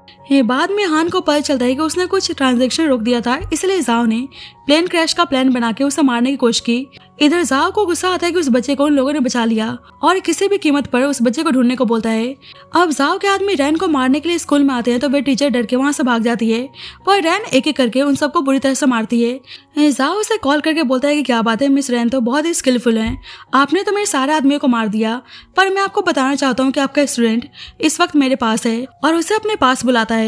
बाद में हान को पता चलता है कि उसने कुछ ट्रांजैक्शन रोक दिया था, इसलिए जाओ ने प्लेन क्रैश का प्लान बना के उसे मारने की कोशिश की। इधर जाओ को गुस्सा आता है कि उस बच्चे को उन लोगों ने बचा लिया और किसी भी कीमत पर उस बच्चे को ढूंढने को बोलता है। अब जाओ के आदमी रैन को मारने के लिए स्कूल में आते हैं तो वे टीचर डर के वहां से भाग जाती है पर रैन एक एक करके उन सबको बुरी तरह से मारती है। जाओ उसे कॉल करके बोलता है कि क्या बात है मिस रैन तो बहुत ही स्किलफुल है, आपने तो मेरे सारे आदमियों को मार दिया, पर मैं आपको बताना चाहता हूँ कि आपका स्टूडेंट इस वक्त मेरे पास है और उसे अपने पास बुलाता है।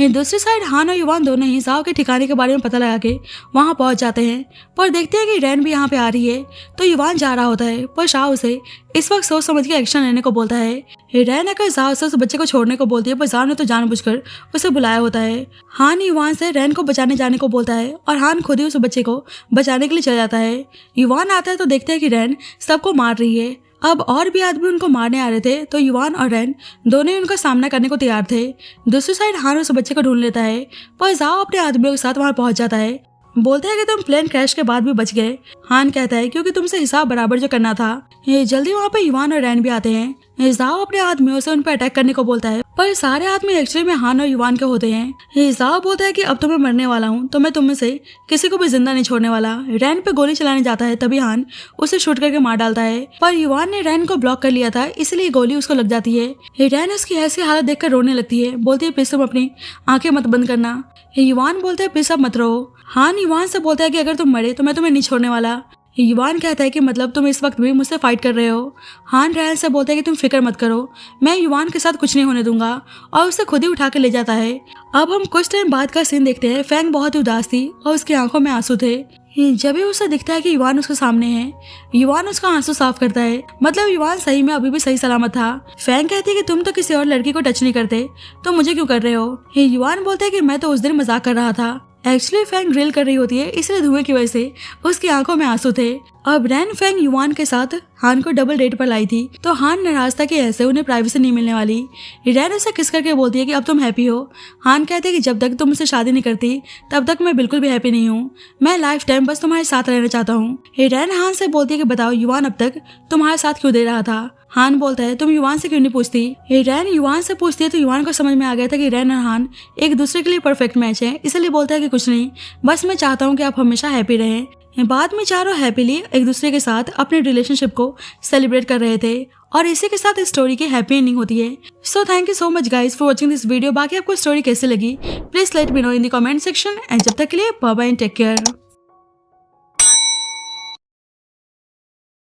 दूसरी साइड हान और युवान दोनों ही जाओ के ठिकाने के बारे में पता लगा के वहां पहुंच जाते हैं पर देखते हैं कि रैन भी यहाँ पे आ रही है तो युवान जा रहा होता है पर शाह उसे इस वक्त सोच समझ के एक्शन लेने को बोलता है। रैन आकर जाओ से उस बच्चे को छोड़ने को बोलती है पर जाओ ने तो जानबूझकर उसे बुलाया होता है। हान युवान से रैन को बचाने जाने को बोलता है और हान खुद ही उस बच्चे को बचाने के लिए चला जाता है। युवान आता है तो देखते हैं कि रैन सबको मार रही है। अब और भी आदमी उनको मारने आ रहे थे तो युवान और रैन दोनों ही उनका सामना करने को तैयार थे। दूसरी साइड हान उस बच्चे को ढूंढ लेता है पर जाओ अपने आदमियों के साथ वहां पहुंच जाता है। बोलता है कि तुम प्लेन क्रैश के बाद भी बच गए। हान कहता है क्योंकि तुमसे हिसाब बराबर जो करना था। जल्दी वहाँ पे युवान और रैन भी आते हैं। जाओ अपने आदमियों से उन पर अटैक करने को बोलता है, पर सारे आदमी एक्चुअली में हान और युवान के होते हैं। जाओ बोलता है कि अब तो मैं मरने वाला हूँ, तो मैं तुम में से किसी को भी जिंदा नहीं छोड़ने वाला। रैन पे गोली चलाने जाता है, तभी हान उसे शूट करके मार डालता है, पर युवान ने रैन को ब्लॉक कर लिया था, इसलिए गोली उसको लग जाती है। रैन उसकी ऐसी हालत देखकर रोने लगती है, बोलती है प्लीज तुम अपनी आंखें मत बंद करना। युवान बोलता है प्लीज अब मत रो। हान युवान से बोलता है कि अगर तुम मरे तो मैं तुम्हें नहीं छोड़ने वाला। युवान कहता है कि मतलब तुम इस वक्त भी मुझसे फाइट कर रहे हो। हान रैन से बोलता है कि तुम फिक्र मत करो, मैं युवान के साथ कुछ नहीं होने दूंगा, और उसे खुद ही उठा के ले जाता है। अब हम कुछ टाइम बाद का सीन देखते हैं। फैंग बहुत ही उदास थी और उसकी आंखों में आंसू थे। जब भी उसे दिखता है कि युवान उसके सामने है, युवान उसका आंसू साफ करता है, मतलब युवान सही में अभी भी सही सलामत था। फैंग कहती है कि तुम तो किसी और लड़की को टच नहीं करते, तो मुझे क्यों कर रहे हो। युवान बोलता है कि मैं तो उस दिन मजाक कर रहा था। एक्चुअली फैंग ड्रिल कर रही होती है, इसलिए धुएं की वजह से उसकी आंखों में आंसू थे। अब रैन फैंग युवान के साथ हान को डबल डेट पर लाई थी, तो हान नाराज था कि ऐसे उन्हें प्राइवेसी नहीं मिलने वाली। रैन उसे किस करके बोलती है कि अब तुम हैप्पी हो। हान कहते हैं कि जब तक तुम मुझसे शादी नहीं करती तब तक मैं बिल्कुल भी हैप्पी नहीं हूँ, मैं लाइफ टाइम बस तुम्हारे साथ रहना चाहता हूँ। रैन हान से बोलती है कि बताओ युवान अब तक तुम्हारे साथ क्यों दे रहा था। हान बोलता है तुम युवान से क्यों नहीं पूछती। रैन युवान से पूछती है, तो युवान को समझ में आ गया था कि रैन और हान एक दूसरे के लिए परफेक्ट मैच है, इसलिए बोलता है कि कुछ नहीं, बस मैं चाहता हूँ कि आप हमेशा हैप्पी रहें। बाद में चारों हैप्पीली एक दूसरे के साथ अपने रिलेशनशिप को सेलिब्रेट कर रहे थे, और इसी के साथ इस स्टोरी की हैप्पी एंडिंग होती है। So thank you so much guys for watching this video. बाकी आपको स्टोरी कैसे लगी please let me know in the comment section, and जब तक के लिए bye bye and take care.